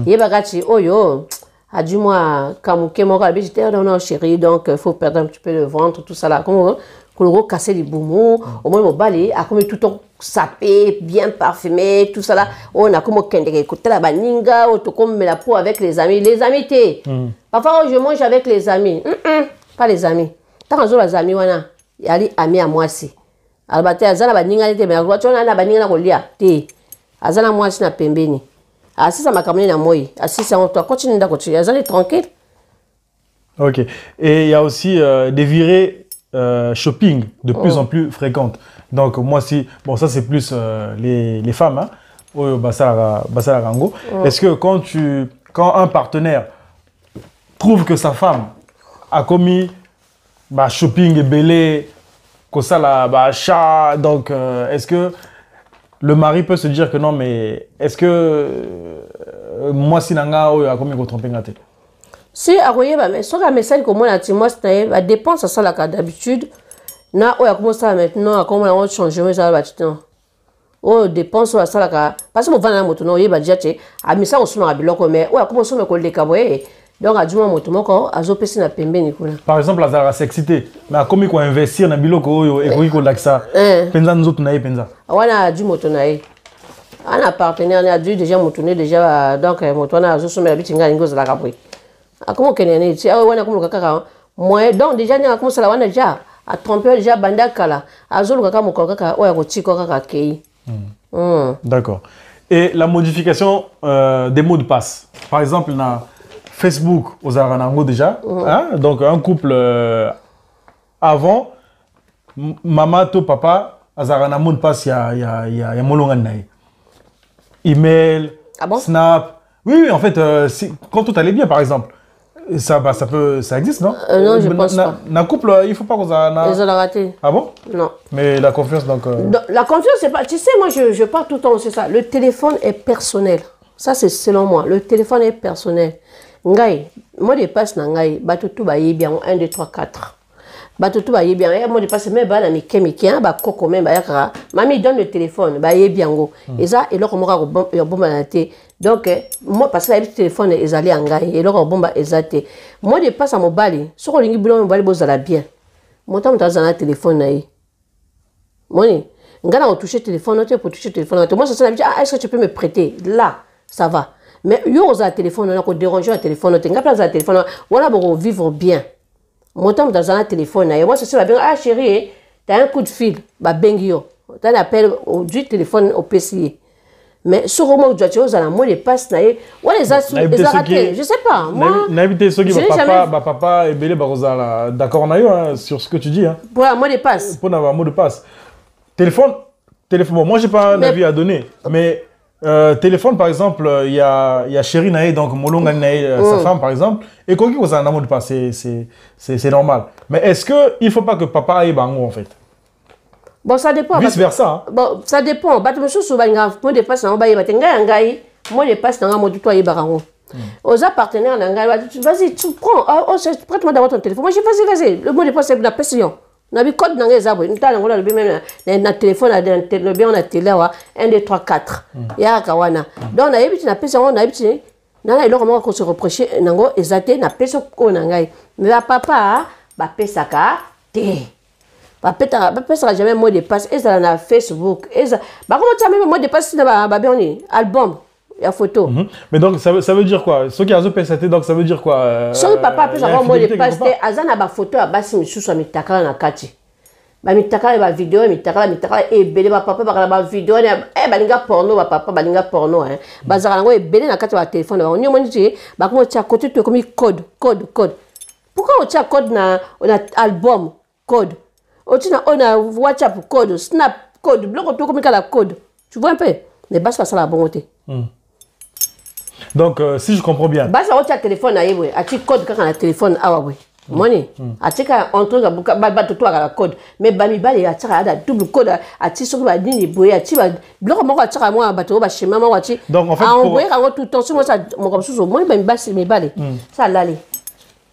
A: yebagati oyo a du moi kamuke mon gars j'étais non chérie donc faut perdre un petit peu le ventre tout ça là comme qu'on casser les boumous au moins mon balai a comme tout ton sapé bien parfumé tout ça là on a comme kende écouter la baninga ou tout comme la peau avec les amis té parfois je mange avec les amis pas les amis tant que les amis wana yali ami à moi si albate azana baninga té mais tu na baninga na kolia té azana moi si na pembeni si ça m'a camé na moi si ça on doit continuer d'accompagner azana tranquille.
B: OK, et il y a aussi des virées shopping de plus en plus fréquentes. Donc moi si bon ça c'est plus les femmes hein au Basara Rango. Est-ce que quand un partenaire trouve que sa femme a commis shopping et belé que ça la chat donc est-ce que le mari peut se dire que non mais est-ce que moi si nanga a commis ko tromper ngate?
A: Si aroye mais sur la message comme on a dit moi c'est la dépense ça la d'habitude na oya comment ça maintenant comment on change mais ça va tout oh dépense ça la parce que on va na moto no yeba déjà a misa on suma biloko mais oya comment ça me coller kaboye donc a du moto moko azopesi na pembeni kuna
B: par exemple la sexité mais comme ko investir na biloko oyo et ko laksa penza nzoto na penza
A: wana du moto na ana partenaire na du déjà moto ne déjà donc moto na azosuma la bitinga ngoza la kapri comment que n'est tu ah wana comme kaka moi donc déjà ni comme ça la wana déjà a tromper déjà banda kala azolu kaka moko kaka oya ko tiko kaka kei.
B: D'accord. Et la modification des mots de passe. Par exemple na Facebook aux aranango déjà hein? Donc un couple avant maman to papa azarana mot de passe ya molonga nae. Email, Snap. Oui en fait quand tout allait bien par exemple Ça existe, non?
A: Non, je pense pas.
B: Dans le couple, il ne faut pas qu'on a...
A: Ils ont raté.
B: Ah bon?
A: Non.
B: Mais la confiance, donc...
A: La confiance, c'est pas... Tu sais, moi, je parle tout le temps, c'est ça. Le téléphone est personnel. Ça, c'est selon moi. Le téléphone est personnel. Ngai, moi, je passe dans Ngai, batutu ba bien 1, 2, 3, 4. Batutu ba bien, moi, je passe même ba na miki, ba koko même ba yakara. Mami donne le téléphone, ba bien go. Et ça, et là, comme on a bon donc, moi, parce que le téléphone est allé en Ngai, et là, on bomba est moi, je passe à mon bali. Sur le lingi boulon, bali bozala bien. Moi, je passe dans le téléphone naï. Moi, Ngana on touche le téléphone, pour toucher le téléphone. Moi, ça dit, est-ce que tu peux me prêter? Là, ça va. Mais yo aux téléphone, on a dérangé le téléphone, on a place à téléphone, voilà pour vivre bien. Mon temps dans un téléphone, et moi c'est ça, ah chérie, t'as un coup de fil, bah bengio, t'as un appel du téléphone au PC. Mais sur le moment où tu as un mot de passe, ou les ratés, je sais pas. Moi,
B: n'habitez ceux qui papa et Bélé Barozala, d'accord sur ce que tu dis.
A: Pour un mot de passe.
B: Pour avoir un mot de passe. Téléphone, bon, moi j'ai pas un avis à donner, mais téléphone, par exemple, il y a Chéri Naé, donc Molonga Naé, sa femme, par exemple, et quand on a un amour de passe, c'est normal. Mais est-ce qu'il ne faut pas que papa aille bango, en fait?
A: Bon, ça dépend.
B: Vice versa.
A: Bon, ça dépend. Moi, je passe dans moi, je passe dans le toi, aux partenaires, vas-y, tu prends, prête-moi d'abord ton téléphone. Moi, je dis, vas-y, le mot de passe, c'est la pression. On a vu code dans les arbres. Nous avons le téléphone, on a télé, 1, 2, 3, 4. Il y a Kawana. Donc, on a eu une personne, on a eu une se reprocher, on a exaté, on a fait ce qu'on a eu. Mais papa, papa, ça a été. Papa, ça jamais mot de passe. Et ça, on a Facebook. Et ça, comment tu as même mot de passe dans un album? Il y a photo.
B: Mais donc, ça veut dire quoi? Ceux qui ont PSAT, donc ça veut dire quoi?
A: Sorry, papa, peut avoir moi de passe. Azana ba photo à basi mi susu mi takala na kati. Ba mi takala ba vidéo, mi takala e belé ba papa ba vidéo ba linga porno ba papa ba linga porno hein. Ba zara ngo e belé na kati ba téléphone ba onyo moni ti ba ko tia côté to comme code. Pourquoi on tia code na album code? On a WhatsApp code, Snap code, bloc to comme la code. Tu vois un peu? Mais bas ça la bonté.
B: Donc, si je comprends bien.
A: Bah, ça, on a téléphone, à tu code quand on a téléphone, ah oui. Money. À tu as entré à la code. Mais Bami Bali a double code, à tu sur la ligne, à tu vas. Bloc, moi, à moi, à bateau, chez maman,
B: donc, en fait,
A: envoyer tout le temps, sur moi, ça, mon comme sous, moi, Bami Bali, c'est mes balais. Ça, l'aller.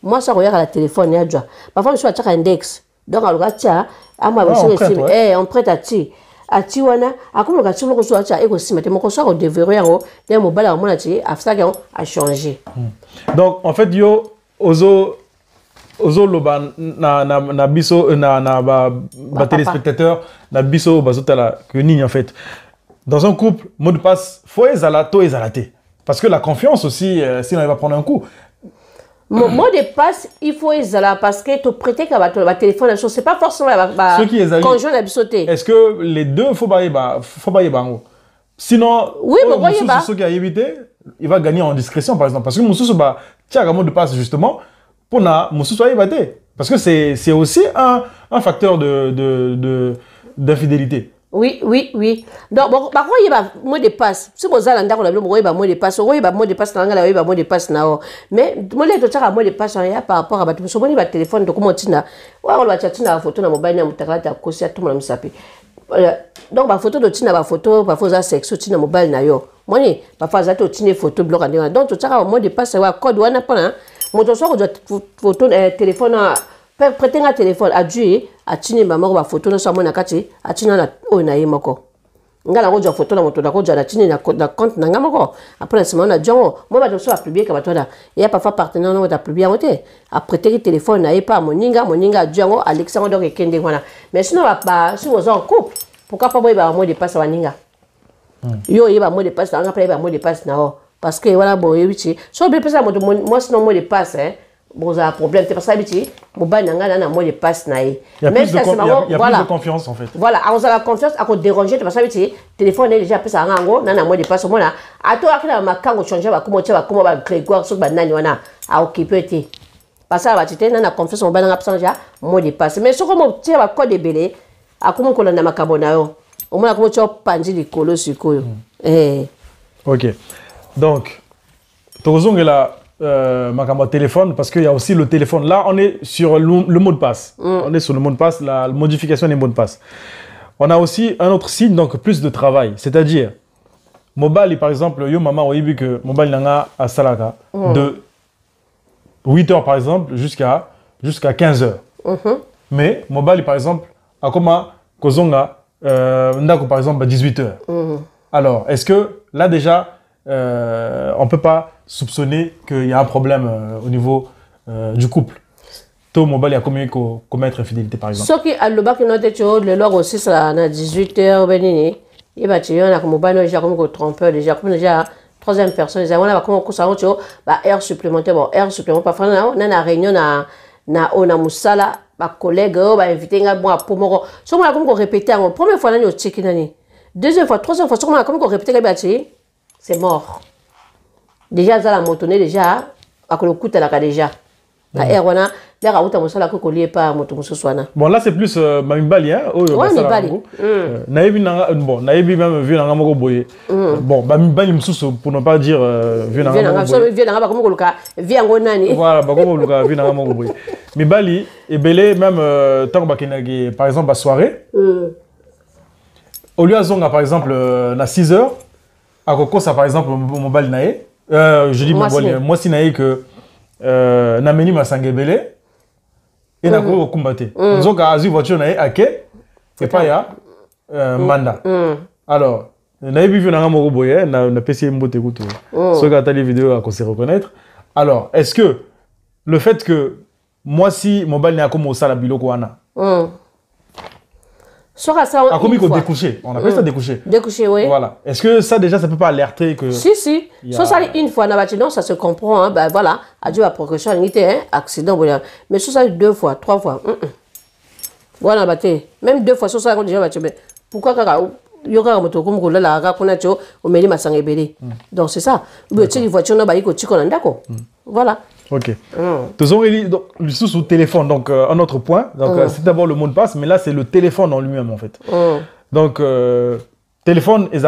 A: Moi, ça, regarde à la téléphone, il y a déjà. Parfois, je suis à index. Donc, on regarde, tiens, à moi, on prête à tu. A Tiwana, a comme le sur le reçoit à égoïsme, mais mon conseil au déverrouiller d'un mobile à mon ati, a changé.
B: Donc, en fait, yo, ozo loban na biso na téléspectateur na biso bazotala que ni en fait. Dans un couple, mot de passe, faut ezalato ezalate. Parce que la confiance aussi, sinon il va prendre un coup.
A: Mot de passe, il faut ezala parce que tu prêter qu'à téléphone, c'est pas forcément
B: ceux qui
A: conjoint à sauter.
B: Est-ce que les deux faut bailler bango? Sinon,
A: oui, mais
B: ceux qui a évité, il va gagner en discrétion par exemple parce que Moussou ba tiens un mot de passe justement pour na Moussou soit évité parce que c'est aussi un facteur d'infidélité.
A: Oui. Donc, bon, par contre, il y a mot de passe. Si vous avez un mot de passe, il y a mot de passe, il y a mot de passe. Mais, moi, je suis mot de passe par rapport à tout le téléphone. Donc, comment tu as une photo dans mobile, tu as tout le monde sapi. Donc, la photo de Tina, la photo, parfois, ça sexe, tu as mobile. Moi, parfois, ça tu as photo bloc. Donc, tu as un mot de passe, il y a un code, il y a un code. Moi, tu as photo, téléphone. Prêter un téléphone à Dieu, à Tine maman ba photo na samona kati, à Tine na o na yemako. Ngala ko photo na moto na ko na Tine na compte na ngamako. Après ce moment na Django, moi ba doso a publier ka batona. Et a parfois partenaire na ta publier moté. A prêter téléphone na pas moninga Django Alexandre donc kende wana. Mais sinon ba si vous en couple, pourquoi pas ba mot de passe waninga. Yo yeba mot de passe na après ba mot de passe na parce que voilà bon yebichi. So be pesa moi sinon mot de passe hein. Bon, ça a un problème, c'est parce que mobile n'a mot de passe.
B: Il y a plus de confiance en fait.
A: Voilà, on a la confiance à déranger, parce que le téléphone est déjà plus à un mot de passe. À toi, qui a ma canne, changer, comment Grégoire, sur banane, à occuper. Parce que tu as confiance en banane absent, mot de passe. Mais sur comment tu as un code de belé, à comment on a ma cabonao, au moins comment tu as panzi de colo sur colo.
B: Ok. Donc, tu as ma téléphone, parce qu'il y a aussi le téléphone. Là, on est sur le mot de passe. On est sur le mot de passe, la modification des mots de passe. On a aussi un autre signe, donc plus de travail. C'est-à-dire, mobile, par exemple, yo maman, on a vu que mobile n'a à Salaka de 8 heures, par exemple, jusqu'à 15 heures. Mais mobile, par exemple, a comme Kozonga, par exemple, à 18 heures. Alors, est-ce que là, déjà, on ne peut pas soupçonner qu'il y a un problème au niveau du couple? Tout mobile, il y a combien commettre infidélité, par exemple?
A: Ce qui a le bac, le log aussi, ça a 18 heures, il va te dire, on a comme mobile, déjà comme trompeur, déjà comme déjà troisième personne, déjà on a comme ça, on a heure supplémentaire, bon, heure supplémentaire, parfois on a une réunion, on a moussala, ma collègue, on va inviter un bon à Pomoro. Si on a comme répété, la première fois, on a checké l'année. Deuxième fois, troisième fois, si on a comme répété, c'est mort. Déjà, ça a montonné déjà, à le coup, tu as déjà. La erwana, là, à outa mosala ko lié pas moto musoswana.
B: Bon, là, c'est plus Mamibali, hein?
A: Ouais, Mibali.
B: Naïbi, bon, Naïbi même vu dans Moko Boye. Bon, Mamibali, pour ne pas dire vu dans Moko Boye.
A: Vu dans Moko Luka, vu en Gonani.
B: Voilà, Moko Luka, vu dans Moko Boye. Mibali, et belé, même tant que par exemple, à soirée. Au lieu de zonga, par exemple, à 6 heures, à Koko, ça, par exemple, Mobile Naé. Je dis Mobile, moi, si Naé que. Nameni Masangebele et na ko kumbate nzoka azu voiture na ake et pas ya manda. Alors na vu na ngamo boye na PC mbote kuto so ka tali vidéo à se reconnaître. Alors est-ce que le fait que moi si mobile na comme au sala biloko wana
A: sera ça
B: a commis qu'on découcher, on appelle ça découcher.
A: Découcher, oui.
B: Voilà. Est-ce que ça déjà ça peut pas alerter que
A: si ça ça une fois non ça se comprend hein, ben voilà, adieu à progression unité hein, accident voilà. Mais ça 2 fois, 3 fois. Voilà baté. Même 2 fois ça déjà baté. Pourquoi kaka yoka moto comme ko la ga kuna cho o meli masangebele. Donc c'est ça. Le tiki voiture na ba iko tiko na ndako. Voilà.
B: Ok. Donc, sous téléphone, donc un autre point. Donc, c'est d'abord le mot de passe, mais là, c'est le téléphone en lui-même, en fait. Donc, téléphone est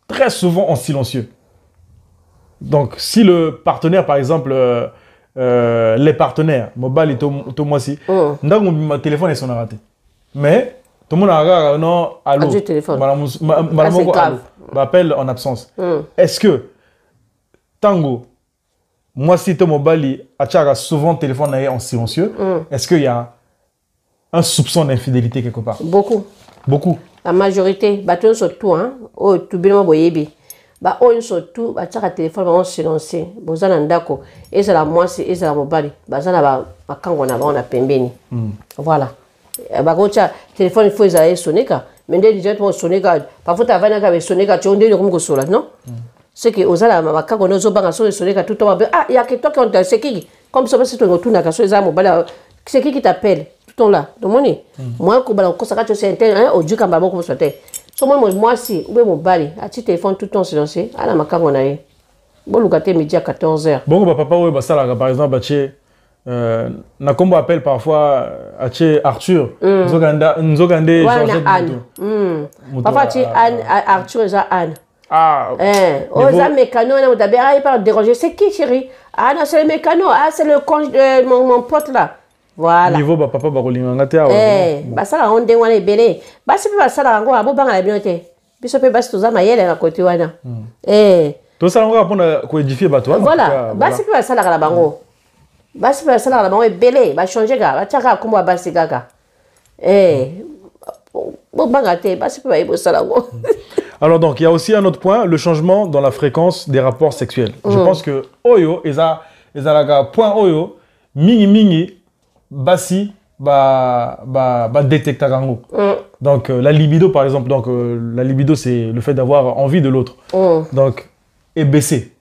B: très souvent en silencieux. Donc, si le partenaire, par exemple, les partenaires, mobile et tout moi aussi, mon téléphone est son raté. Mais, tout le monde a non, allô. Madame m'appelle en absence. Est-ce que Tango, moi, si ton mobile a souvent le téléphone en silencieux, est-ce qu'il y a un soupçon d'infidélité quelque part?
A: Beaucoup.
B: Beaucoup.
A: La majorité, bateau surtout, hein, oh, tout bien boyebi. Bah, oh, surtout, bah, tu as le téléphone en silencieux. Bozan andako, et c'est la moitié, et c'est la mobile. Bah, ça n'a pas quand on a pembeni. Voilà. Bah, quand tu as le téléphone, il faut les sonner, mais dès que tu as sonné, parfois tu as sonné, tu as dit que non? C'est que aux ala mama kako nozo banga so sonné ka tout le temps ah il y a que toi qui on t'a c'est qui comme ça c'est toi retourne à so za mobile c'est qui t'appelle tout le temps là donc moi ko bala ko saka to c'est un au du kamba boko so te so moi si ou mobile a ti téléphone tout le temps silencieux ala makako na ye bon lukate midi à 14h
B: bon papa ouais bah ça là par exemple atie na combo appelle parfois atie Arthur nzogande Georges
A: parfois atie Arthur et Anne.
B: Ah,
A: aux mécanos, on a pas déranger. C'est qui, chérie? Ah, non, c'est le mécano. Ah, c'est le conge de mon pote là. Voilà.
B: Niveau, papa,
A: bah, ça, on dévoile les bélés. Bah, c'est pas ça, là, on va bon à la bibliothèque. Puis, ça peut pas se faire ma yelle à côté.
B: Tout ça, on va apprendre à édifier, bah, toi.
A: Voilà. Bah, c'est pas ça, là, la bango. Bah, c'est pas ça, là, la bango est bélé. Bah, changer, gars. Bah, tiens, comment on va gaga. Bon, bangaté. Bah, c'est pas ça, là.
B: Alors donc, il y a aussi un autre point, le changement dans la fréquence des rapports sexuels. Je pense que Oyo, point Oyo, mingi, basi, détecter gango. Donc, la libido, par exemple, donc, la libido, c'est le fait d'avoir envie de l'autre. Donc, est baissé.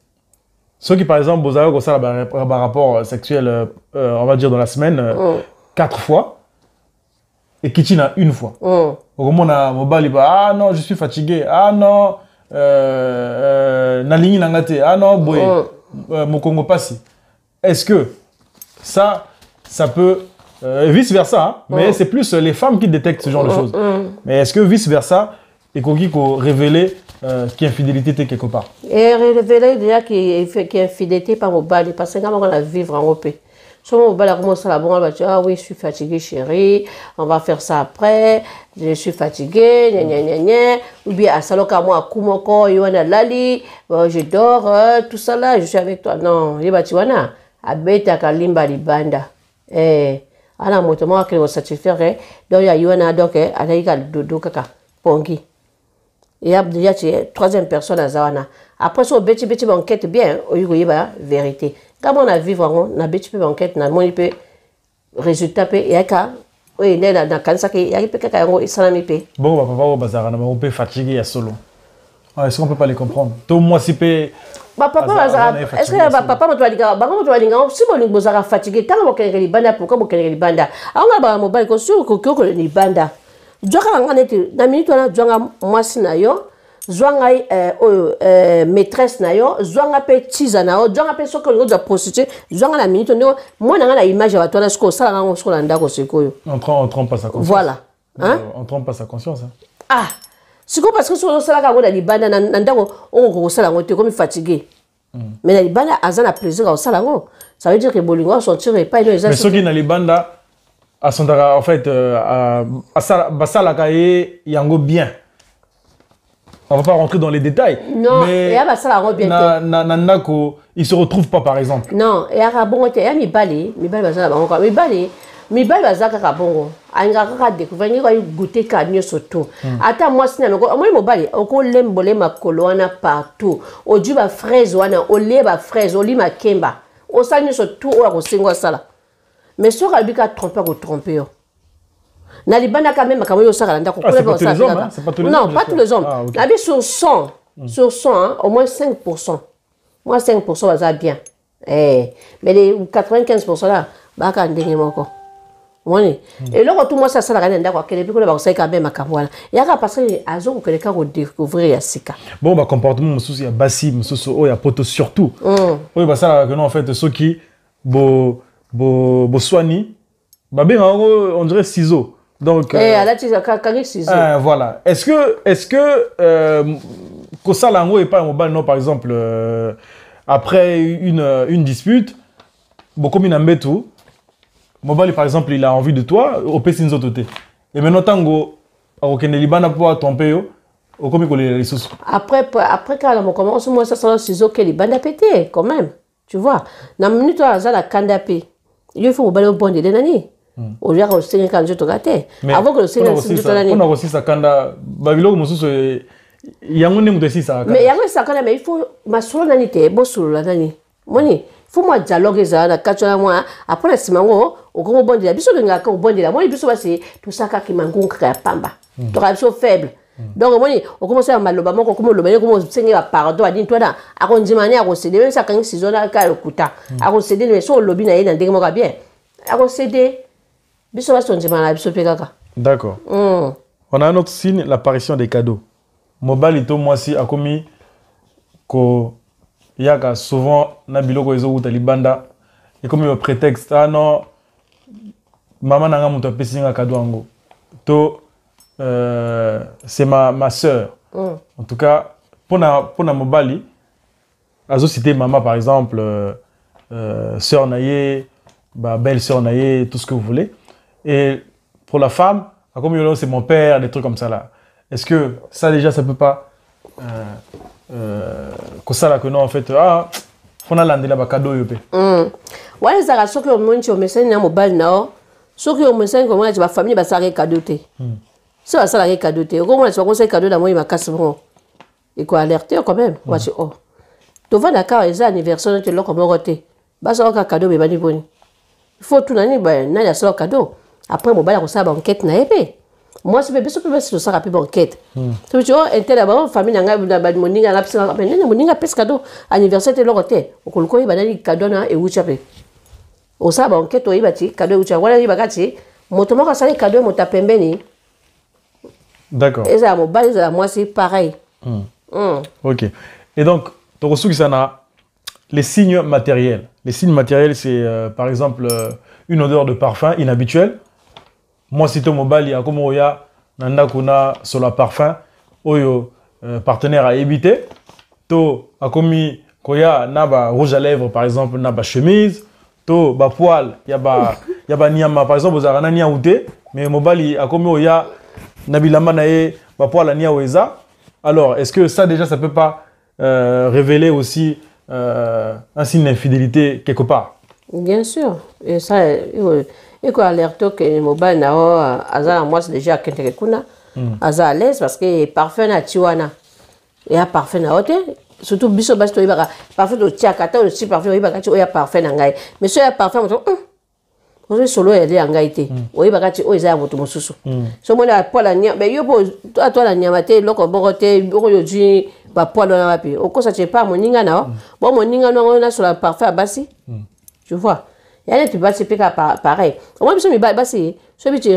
B: Ceux qui, par exemple, vous avez ça, un rapport sexuel, on va dire, dans la semaine, 4 fois, et qui tient une fois. Au moment où mobile ah non je suis fatigué, ah non nalingi nangate, ah non boy mokongo passi. Est-ce que ça peut vice versa hein, mais c'est plus les femmes qui détectent ce genre de choses. Mais est-ce que vice versa et qu'on révéler qu'il y a infidélité quelque part.
A: Et révéler déjà qu'il y a infidélité par mobile, parce que quand on va vivre en Europe. Sur mon mobile, commence à la bonne, on va dire, ah oui, je suis fatiguée, chérie, on va faire ça après, je suis fatiguée, gna gna gna gna, ou bien à Saloka, moi, à Kumoko, Yoana Lali, je dors, tout ça là, je suis avec toi. Non, il va tu vois, à Beta Kalimba Libanda. Alors, moi, moi, que vous satisfaire, donc il y a Yoana, donc, à la dodo kaka, pongi. Il y a déjà troisième personne à Zawana. Après, si on bêtit enquête bien, il y a vérité. Quand on a vivre, on a bêtit enquête, on a mon résultat, il y a qu'à. Oui, il y a dans cancer, il y a quelqu'un qui a salami.
B: Bon, papa, au bazar, on peut fatiguer à solo. Est-ce qu'on peut pas les comprendre? Tout moi, si peut.
A: Papa, est-ce que papa, tu vas dire, si vous êtes fatigué, tant que vous avez les bandes, pourquoi vous avez les bandes? Alors, on a mobile, qu'on sûr que vous avez les bandes. Dwanga ngane na minute wana dwanga mwasi na yo zwanga maîtresse na yo zwanga pe tiza na yo zwanga pe soko ngo za prostituée zwanga na minute ndo mwana na image ya batwana siko sala ngo siko na ndako sikoyo
B: on trompe pas sa conscience.
A: Voilà, hein?
B: On trompe pas sa conscience, hein?
A: Ah, siko parce que solo sala ka ngo na libanda na ndako on ko sala ngo te comme fatigué. Mais na libanda azana plaisir au sala ngo, ça veut dire que bolingo sortir pas
B: mais ceux qui na libanda à son en fait à ça yango bien. On va pas rentrer dans les détails.
A: Non,
B: mais
A: et à ça bien.
B: Il se retrouve pas par exemple.
A: Non, et à bon te ya mi bali bazala bango mi bali bazaka ka bongo. Anga ka découvrir ko goûter ka nyo surtout. Ata moi sina mo mo bali ko lembole makolo wana partout. Oju ba fraise wana o le ba fraise o lima kemba. O sali surtout o ko singwa sala. Mais si on a trompé ou trompé, na libana quand même quand ça c'est
B: pas tous les hommes, hein? C'est pas tous les
A: non,
B: hommes,
A: pas tous les hommes.
B: Ah, okay.
A: La vie sur 100, hein, au moins 5%. Moi 5% ça bien. Mais les 95% là, bah quand ndenge moko. Et là tout moi ça la reine d'accord que depuis que ba ça quand même makamwana. Ya ka parce que azo ko quelqu'un ko découvrir ya sika.
B: Bon bah comportement mususu ya basi mususu o ya poto surtout. Oui bah ça que non en fait ceux qui bo soigner on dirait ciseaux donc voilà est-ce que Kosalango est pas un mobile non par exemple après une dispute beaucoup minambetu mobile par exemple il a envie de toi au pesinzo toté et maintenant tango aucun libana pour tromper yo au comme les ressources
A: après quand on commence moi ça sont ciseaux que les bandes pété quand même tu vois na minute à la kandapé il faut mobile au bon de nani au lieu de se quand je te gâte avant que le se
B: on a aussi ça kanda babilo mususu yango ne mutesi ça
A: mais yango ça kanda mais il faut masolo nani te bo solo la nani moni faut moi dialogue ça na katona moi après la simango au grand bon de la biso nga ka bon de la moi biso ba c'est tout ça ka ki mangu ka pamba to ka biso faible. Donc moi on commence à maloba moko comme loba ni comme sengi ba pardon a dit toi na a kondimani a concéder même ça quand saison na ka lokuta a concéder mais so lobi na yena ndenge moko bien a concéder biso ba sondimana biso pe kaka.
B: D'accord. On a un autre signe, l'apparition des cadeaux. Mobile ito moi si a commis ko yaka souvent na biloko ezo uta libanda et comme le prétexte ah non maman nanga muto pesi nga cadeau ango to c'est ma sœur. En tout cas, pour na mobali, azo cité maman par exemple, sœur naïe, belle sœur naïe, tout ce que vous voulez. Et pour la femme, comme c'est mon père, des trucs comme ça là. Est-ce que ça déjà ça peut pas que ça là que non en fait on a landé là cadeau yopé.
A: Ouais ça rassure que mon tu message na mobile na so que on message comment tu va famille ba ça cadeau té. Ça va ça la cadeau té. Comment tu vas conseiller cadeau dans moi il m'a cassé bon. Et quoi alerter quand même. Moi je oh. Tu vas d'accord les anniversaire tu l'as comme roté. Ba ça ka cadeau be bani boni. Il faut tout nani ba na ya ça cadeau. Après mobile ko ça banquette na épée. Moi c'est bien sûr que c'est ça rapide banquette. Tu vois un tel d'abord famille nga ba moninga na pesa mais nani moninga pesa cadeau anniversaire te l'roté. Ko ko ba nani cadeau na e wuchape. O ça banquette o ibati cadeau wucha wala ibakati moto moko ça cadeau mota pembeni.
B: D'accord.
A: Et ça mobile ça moi c'est pareil.
B: OK. Et donc tu reçois que ça na les signes matériels. Les signes matériels c'est par exemple une odeur de parfum inhabituelle. Moi, si tu mobile, il y a comme Oya, Nanda Kuna, sur le parfum, oyo partenaire a évité to a commis koya na ba rouge à lèvres par exemple na ba chemise to ba poil ya ba niama par exemple ozara na nia outé mais mobali a commis oya na bilamba na ye ba poil nia weza. Alors est-ce que ça déjà ça peut pas révéler aussi un signe d'infidélité quelque part?
A: Bien sûr, et ça il faut alerter que mobile na azala moi c'est déjà quelqu'un kuna aza à l'aise parce que parfum na tiwana et a parfum na hôtel surtout biso bas to ibaka parfum to tiaka ta aussi parfum ibaka ti oya parfum na ngai mais so ya parfum moto on solo ya de ngai te oyibaka ti oya ya moto mosusu so mona pola nya be yo bo to la nyama te loko boko te boko yo ji ba pola na wapi okosa ti pa moninga na bon moninga no na sur la parfum basi tu vois. Il y a des petits trucs pareil. Moi, je me bats, c'est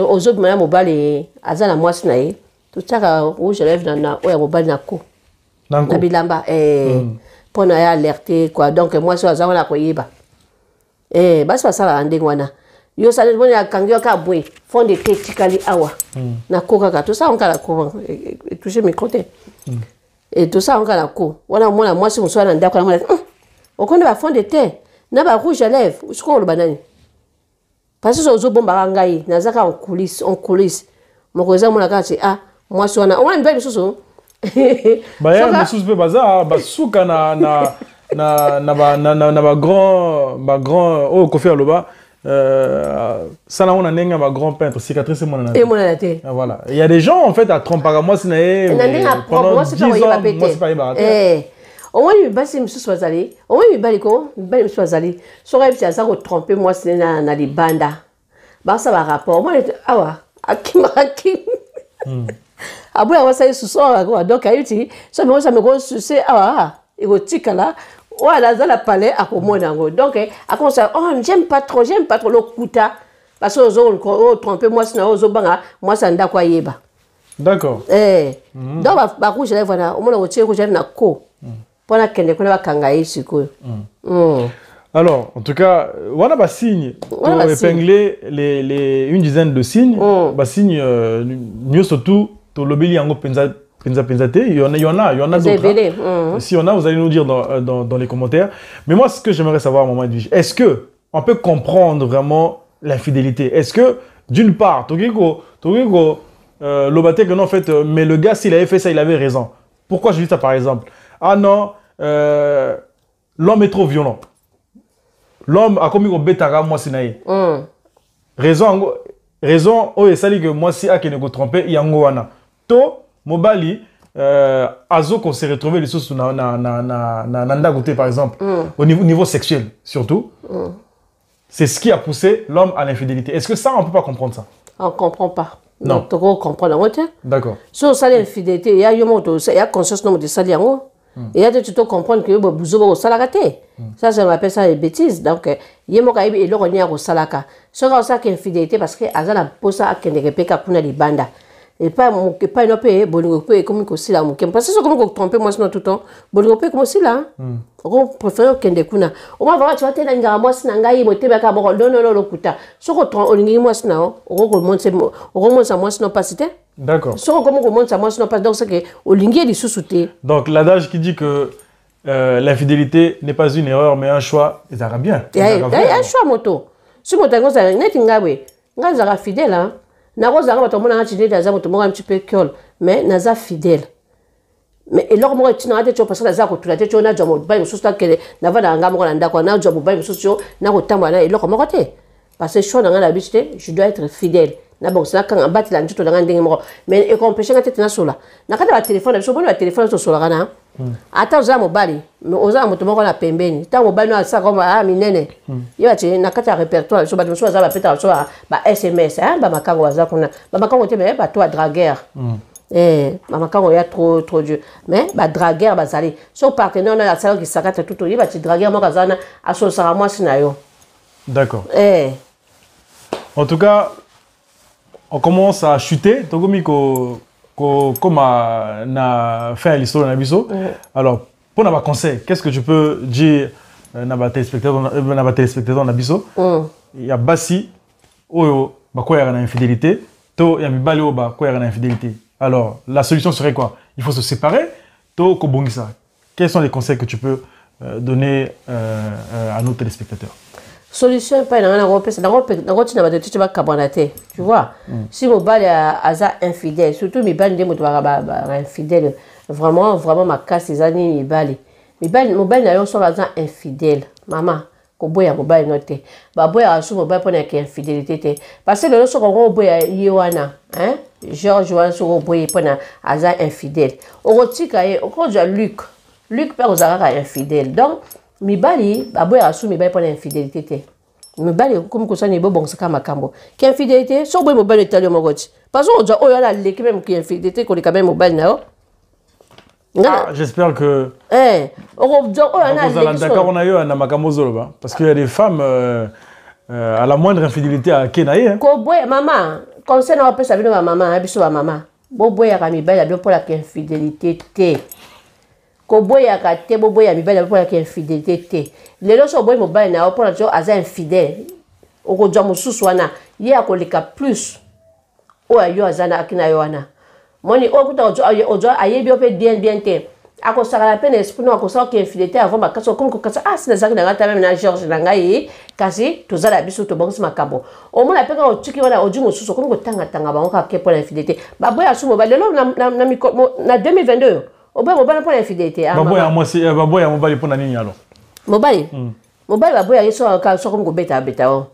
A: aux autres, madame, au bal et Azana, moi, c'est tout ça, où je lève dans le bal na ko. Na bilamba, pour nous alerter, quoi. Donc, moi, je suis à la koyeba. Bah, c'est pas ça, la rendez-wana. Yo, ça, les à Kangyo Kaboué, font des tétikali awa. Na koka, tout ça, on a la ko, et toucher mes côtés. Et tout ça, on a la ko. Voilà, moi, si on soit dans le d'accord, on connaît la fond de terre. Na ba rouge à lèvres, je crois le banane. Parce que aux bomba ngai, na zaka en coulisses. Mon cousin mon akati moi so na, on a une belle chose.
B: Bah ya monsieur be baza, ba souka na grand oh Kofi Aloba. Ça là on a nenga ba grand peintre, cicatrice mon na.
A: Et mon anaté.
B: Voilà. Il y a des gens en fait à tromper à moi c'est
A: moi c'est pas au moins, il basi monsieur Swazali. Au moins, il baliko, il bali monsieur Swazali. Sorai puis ça tromper moi c'est na les banda. Bah ça va rapport. Moi awa akim. Abu awa ça sous ça donc ayuti. Ça me gros c'est awa. Il go tikala. Voilà ça la palais à comment nango. Donc à comme ça j'aime pas trop le kuta parce que aux tromper moi c'est na aux banga moi ça nda kwa yeba.
B: D'accord.
A: Donc ba rouge là voilà au moins au rouge na ko.
B: Alors, en tout cas, on a des signes pour épingler une dizaine de signes. Des signes, mieux surtout, pour l'obéli en penzate. Il y en a d'autres. Si on a, vous allez nous dire dans les commentaires. Mais moi, ce que j'aimerais savoir, maman Edwige, est-ce que on peut comprendre vraiment l'infidélité? Est-ce que, d'une part, l'obate que non, en fait, mais le gars, s'il avait fait ça, il avait raison. Pourquoi je dis ça, par exemple? Ah non, l'homme est trop violent. L'homme a commis au bétara, moi, c'est naïe. Raison, oh, et ça dit que moi, si a qui ne go tromper, il y a un goana. To, mobali, azo qu'on s'est retrouvé les choses na goûté, par exemple, au niveau sexuel, surtout. C'est ce qui a poussé l'homme à l'infidélité. Est-ce que ça, on ne peut pas comprendre ça?
A: On ne comprend pas.
B: Non.
A: Tu comprends la moitié.
B: D'accord.
A: Sur ça, l'infidélité, il y a conscience de ça, et là, tu dois comprendre que vous avez au salagaté. Ça, je m'appelle ça les bêtises. Donc, il y a un et l'on y a au salaka. Ce qui est ça qui est infidélité parce que Azana posa a qu'un des pécas pour les bandes. Et pas une paix, bon, comme aussi là, parce que c'est comme vous trompez moi sinon tout le temps. Bon, comme aussi là. On préfère qu'un des kuna. On va voir, tu vas te dire, moi, c'est un gars, il m'a dit, non, le kuta. Ce qu'on trompe, on y moi, sinon, on remonte à moi, sinon pas cité.
B: D'accord.
A: Ce qu'on remonte à moi, sinon pas. Donc, c'est que, au lingué, il sous-souté.
B: Donc, l'adage qui dit que l'infidélité n'est pas une erreur, mais un choix, ils arabes bien.
A: Il y a un choix, moto. Si mon tango, ça n'est pas un fidèle, hein. Naroza va tomber dans un petit peu cœur, mais naza fidèle. Mais et lors moi tu n'as pas parce que naza ko tulate tu na jomo ba mususu ta kele na va na ngamo na ndako na jomo ba mususu na ko tamba na et lors moi côté parce que choix dans la habitude je dois être fidèle na bon ça quand battre la ntuto dans ndenge mo mais et qu'on pêche ngate na sola na kata ba téléphone so bon ba téléphone so sola kana ata za mobali mais oza moto moko na pembeni ta mobali na sa comme minene yo ati na kata répertoire so ba so za ba peta so ba SMS hein ba makango za kuna ba makango te mais ba toi dragueur ba makango ya trop dur mais ba dragueur ba zali so partenaire na la salle qui sakata tout yi ba ti dragueur mo kazana aso sara moi sinayo.
B: D'accord. En tout cas, on commence à chuter togomi comme na fait l'histoire de Nabiso. Alors, pour nos conseils, qu'est-ce que tu peux dire à téléspectateurs Nabiso? Il y a Bassi, Oyo, quoi il y a une infidélité, to il y a Mibali Oba, quoi il y a une infidélité. Alors, la solution serait quoi? il faut se séparer. To kobongisa. Quels sont les conseils que tu peux donner à nos téléspectateurs?
A: Solution pas dans tu vois. Si mon bal est infidèle, surtout mes balles de infidèle, vraiment ma casse les années mes balles. Mon bal n'a pas infidèle, maman. Koboya mobile noté. Baboya asu mobile pour n'être infidélité. Parce que le lorsque on boya yoana, hein, George Joan sur boya pour n'être infidèle. Au rotika et au cours de Luc perd aux arabes infidèle. Donc mi bali baboya asu mi bali pour l'infidélité. Mi bali comme que ça n'est pas bon ça comme cambo. Qui infidélité? Sur boya mobile italien mogoti. Parce qu'on dit oh y'a l'équipe même qui infidélité qu'on est quand même mobile nao.
B: Ah, j'espère que. D'accord, on a eu un Amakamozolo, parce qu'il y a des femmes à la moindre infidélité à Kenaï.
A: Maman, concernant un peu sa vie de ma maman, maman. Boboya Ramibel a bien pour la infidélité. Koboya Kate, Boboya Mibel pour la infidélité. Les lois sont bonnes, mobile n'a pas pour la infidèle. Au Rodjamou Souswana, il y a plus. Ou à Yoazana Akinayoana. Moni ojo ayebi ope bien te akosaka la peine esprit no akosaka ki infidélité avant makaso comme kokasa sina zaki na ngata même na George na ngai kasi tozala biso to bongisi makambo o mona peka o tiki wana oju mosusu comme kotanga bango ka ke pour l'infidélité baboya sumo ba lelo na 2022 o ba mobali pour l'infidélité
B: baboya mobali pour na nini alors
A: mobali baboya yeso ka so comme ko beta o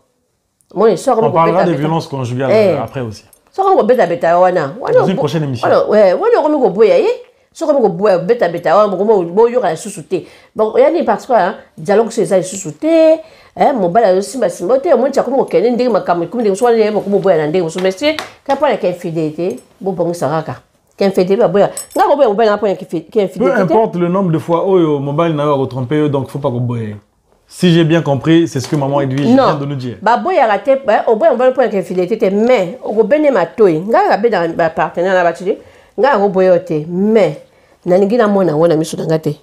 A: moni so comme
B: on parlera des violences conjugales après aussi.
A: Dans
B: une prochaine émission.
A: Ouais, on va boya so comme ko boya beta bo yo ka susute. Bon, il y a ni parce que dialogue c'est ça susute, mobile aussi ba simote, on t'a comme ko kene ndenge makambo comme ndenge so ne ko boya na ndenge so monsieur, ka pas la infidélité, bo bongo saraka. Qu'infidélité ba boya. Nga ko boya mobile na point qu'infidélité.
B: Peu importe le nombre de fois oh mobile n'a pas trompé donc faut pas ko boya. Si j'ai bien compris, c'est ce que maman Edwige vient de nous dire.
A: Baboya raté, au boya on va point qu'infidélité mais au bene matoi, nga ba dans ba partenaire na batidi, nga ko boya te mais na ngina mona wona misu ngate.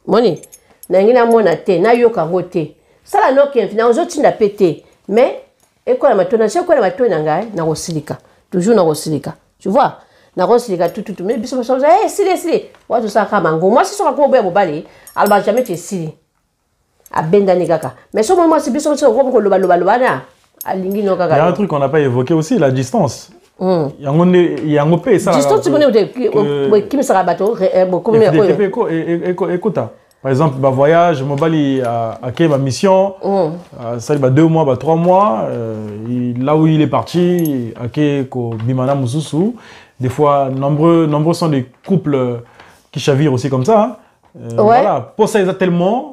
A: Moni, na ngina mona te na yoka ngote. Sala no qu'infidélité, ozoti na pété, mais école matona, c'est quoi la matona ngai na rosilika. Toujours na rosilika. Tu vois? Na rosilika tout mais biso so sili. Wa to saka mango. Moi si so ko boya mobali, alba jamais te sili. Mais ce moment, c'est bien sûr que il y
B: a un truc qu'on n'a pas évoqué aussi, la distance. Il y a un peu ça.
A: Distance, tu connais qui me sera bateau.
B: Écoute, par exemple, ma voyage, mobile à ma mission, ça va 2 mois, 3 mois. Là où il est parti, à Bimana Mususu. Des fois, nombreux sont des couples qui chavirent aussi comme ça. Voilà, pour ça, ils ont tellement.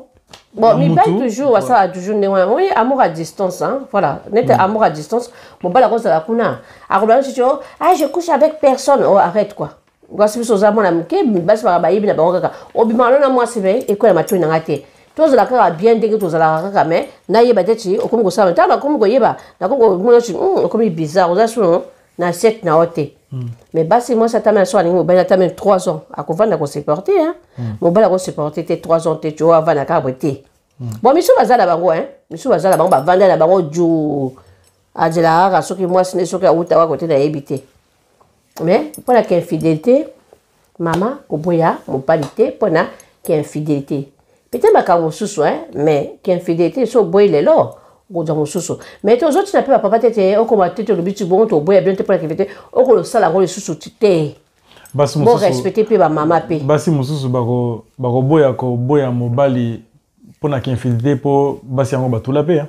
A: Bon, mais pas toujours, ça a toujours oui, amour à distance, hein. Voilà, amour à distance. Bon, bah la rose de la kuna. Alors, je couche avec personne. Oh, arrête quoi. Voici ce que j'ai dit, mais c'est pas baïbi na bangoka. Au bimano na moi c'est vrai, et quoi la matu na ngate. Tous la cara bien dégueu, tous la cara mais na yeba teti, au comme ça, t'as comme go yeba, na comme bizarre, aux assurants, na 7 na oté. Mais bah si moi ça t'a mis soin, il m'a t'a mis 3 ans. À quoi va se porter hein? Mon bal a se porter 3 ans, tu vois, va na caboter. Bon, monsieur bazala bango hein, monsieur bazala bango, vendre la bango du à de la rare, ce que moi c'est ce que à Outawa côté de habiter. Mais pour la infidélité, maman, au boya, mon palité, pour la infidélité. Peut-être ma caro sous hein, mais infidélité, so boy les là. Mais les autres, tu n'as pas papa tête, on commence à te le but, bon, tu bois bien te pour l'activité, on le sala le sous tu t'es. Bon, respecter puis ma maman puis.
B: Basi mususu bako boya ko boya mobali pour na infidélité pour basi yango batula pe.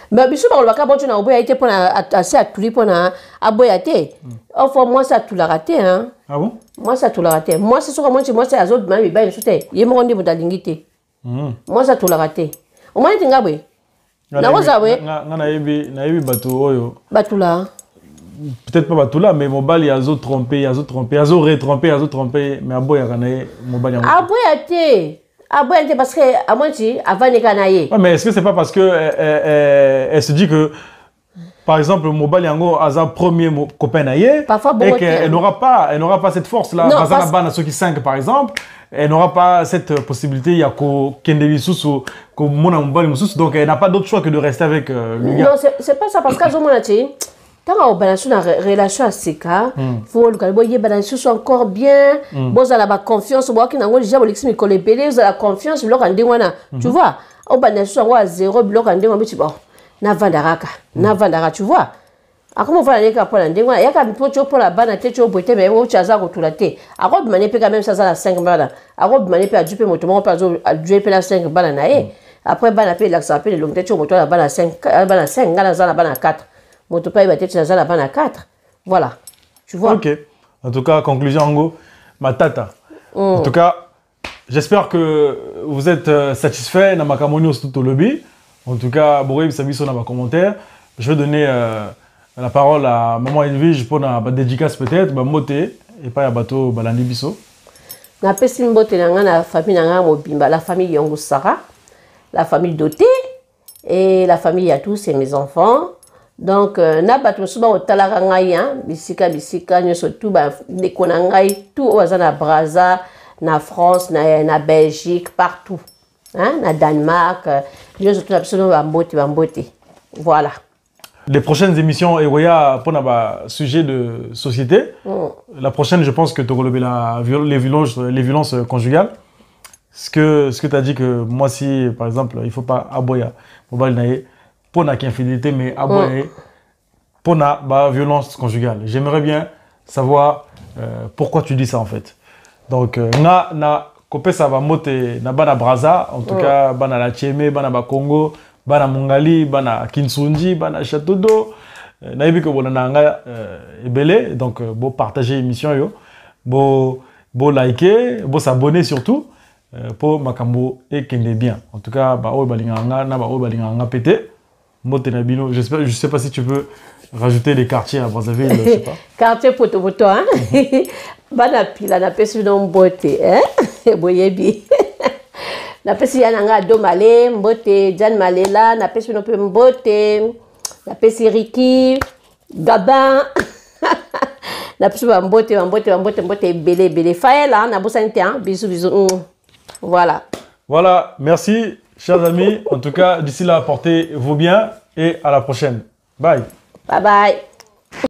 A: Mais biso ba ka bon tu na boya été pour assez à tout pour na aboya te. Enfin moi ça tout la raté hein.
B: Ah bon?
A: Moi ça tout la raté. Moi c'est sûr que moi c'est az autres même ba soute. Yé mo ndi budalingité. Moi ça tout la raté. Au moins tingabwe.
B: Na yebi bato oyo.
A: Batula.
B: Peut-être pas batula mais mobali azo trompé, azo retrompé, mais aboya kanaye mobali yango.
A: Aboya te parce que à moi ti avant ne kanaye.
B: Ouais, mais est-ce que c'est pas parce que elle se dit que par exemple mobali yango aza premier copain naye et qu'elle n'aura pas cette force là bazana bana ceux qui 5 par exemple. Elle n'aura pas cette possibilité, il y a Kendeli Soussou, donc elle n'a pas d'autre choix que de rester avec le gars.
A: Non, c'est pas ça, parce qu'à ce moment-là, Tant que la relation à Seka, faut que les balances soient encore bien. Vous avez la confiance, vous avez déjà la confiance, vous avez tu vois. Au balances soit à zéro, bloc en démo, tu vois. Navandara, tu vois. Comment va aller pour la démo? Il y a quand même pour la banane, tu as beauté, mais au chazar ou tout la thé. À Rob Mané quand même ça à 5 balles. À Rob Mané à duper mon tour, à duper la 5 balles. Après, banane, l'accent, le long tête au moteur, la banane 5, la banane 4. Mon topa il va être dans la banane à 4. Voilà. Tu vois.
B: Ok. En tout cas, conclusion, Ango, ma tata. En tout cas, j'espère que vous êtes satisfait dans ma camonio tout au lobby. En tout cas, Bouré, vous savez, sur ma commentaire. Je vais donner la parole à Maman Edwige pour la dédicace peut-être, moté, et pas à bateau, balandi biso.
A: Na pesi mbote na la famille na mobimba, la famille Yongo Sara, la famille Doté et la famille à tous et mes enfants. Donc, na bato suba o talaka ngai bisika nyoso tout ba dekona ngai tout oza na Brazza, na France, na Belgique, partout. Hein, na Danemark, nyoso tout absolument bambote. Voilà.
B: Les prochaines émissions Eroya pour un sujet de société. La prochaine, je pense que tu as les violences conjugales. Ce que tu as dit que moi, si par exemple, il ne faut pas aboyer pour la infidélité, mais aboyer pour la violence conjugale. J'aimerais bien savoir pourquoi tu dis ça en fait. Donc, na copé ça va monter na bana Brazza, en tout cas, bana la Tchémé, bana Congo. Bana Mongali, bana Kinsunji, bana Château d'eau. Naïbi que bon nanga ebele, donc beau partager l'émission yo, beau liker, beau s'abonner surtout pour makambo et kende bien. En tout cas, ba o balinganga na ba o balinganga pété. Motenabino, je sais pas si tu veux rajouter des quartiers à Brazzaville, je sais pas.
A: Quartier poto hein. Bana pila na pesi non beauté, hein. Boyebi. Na pesi ya nanga do malé mbote Jan Malela na pesi no pe mbote na pesi Ricky Gabin na pesi mbote belé Faela na bosanité hein bisous voilà
B: merci chers amis en tout cas d'ici là portez-vous bien et à la prochaine bye
A: bye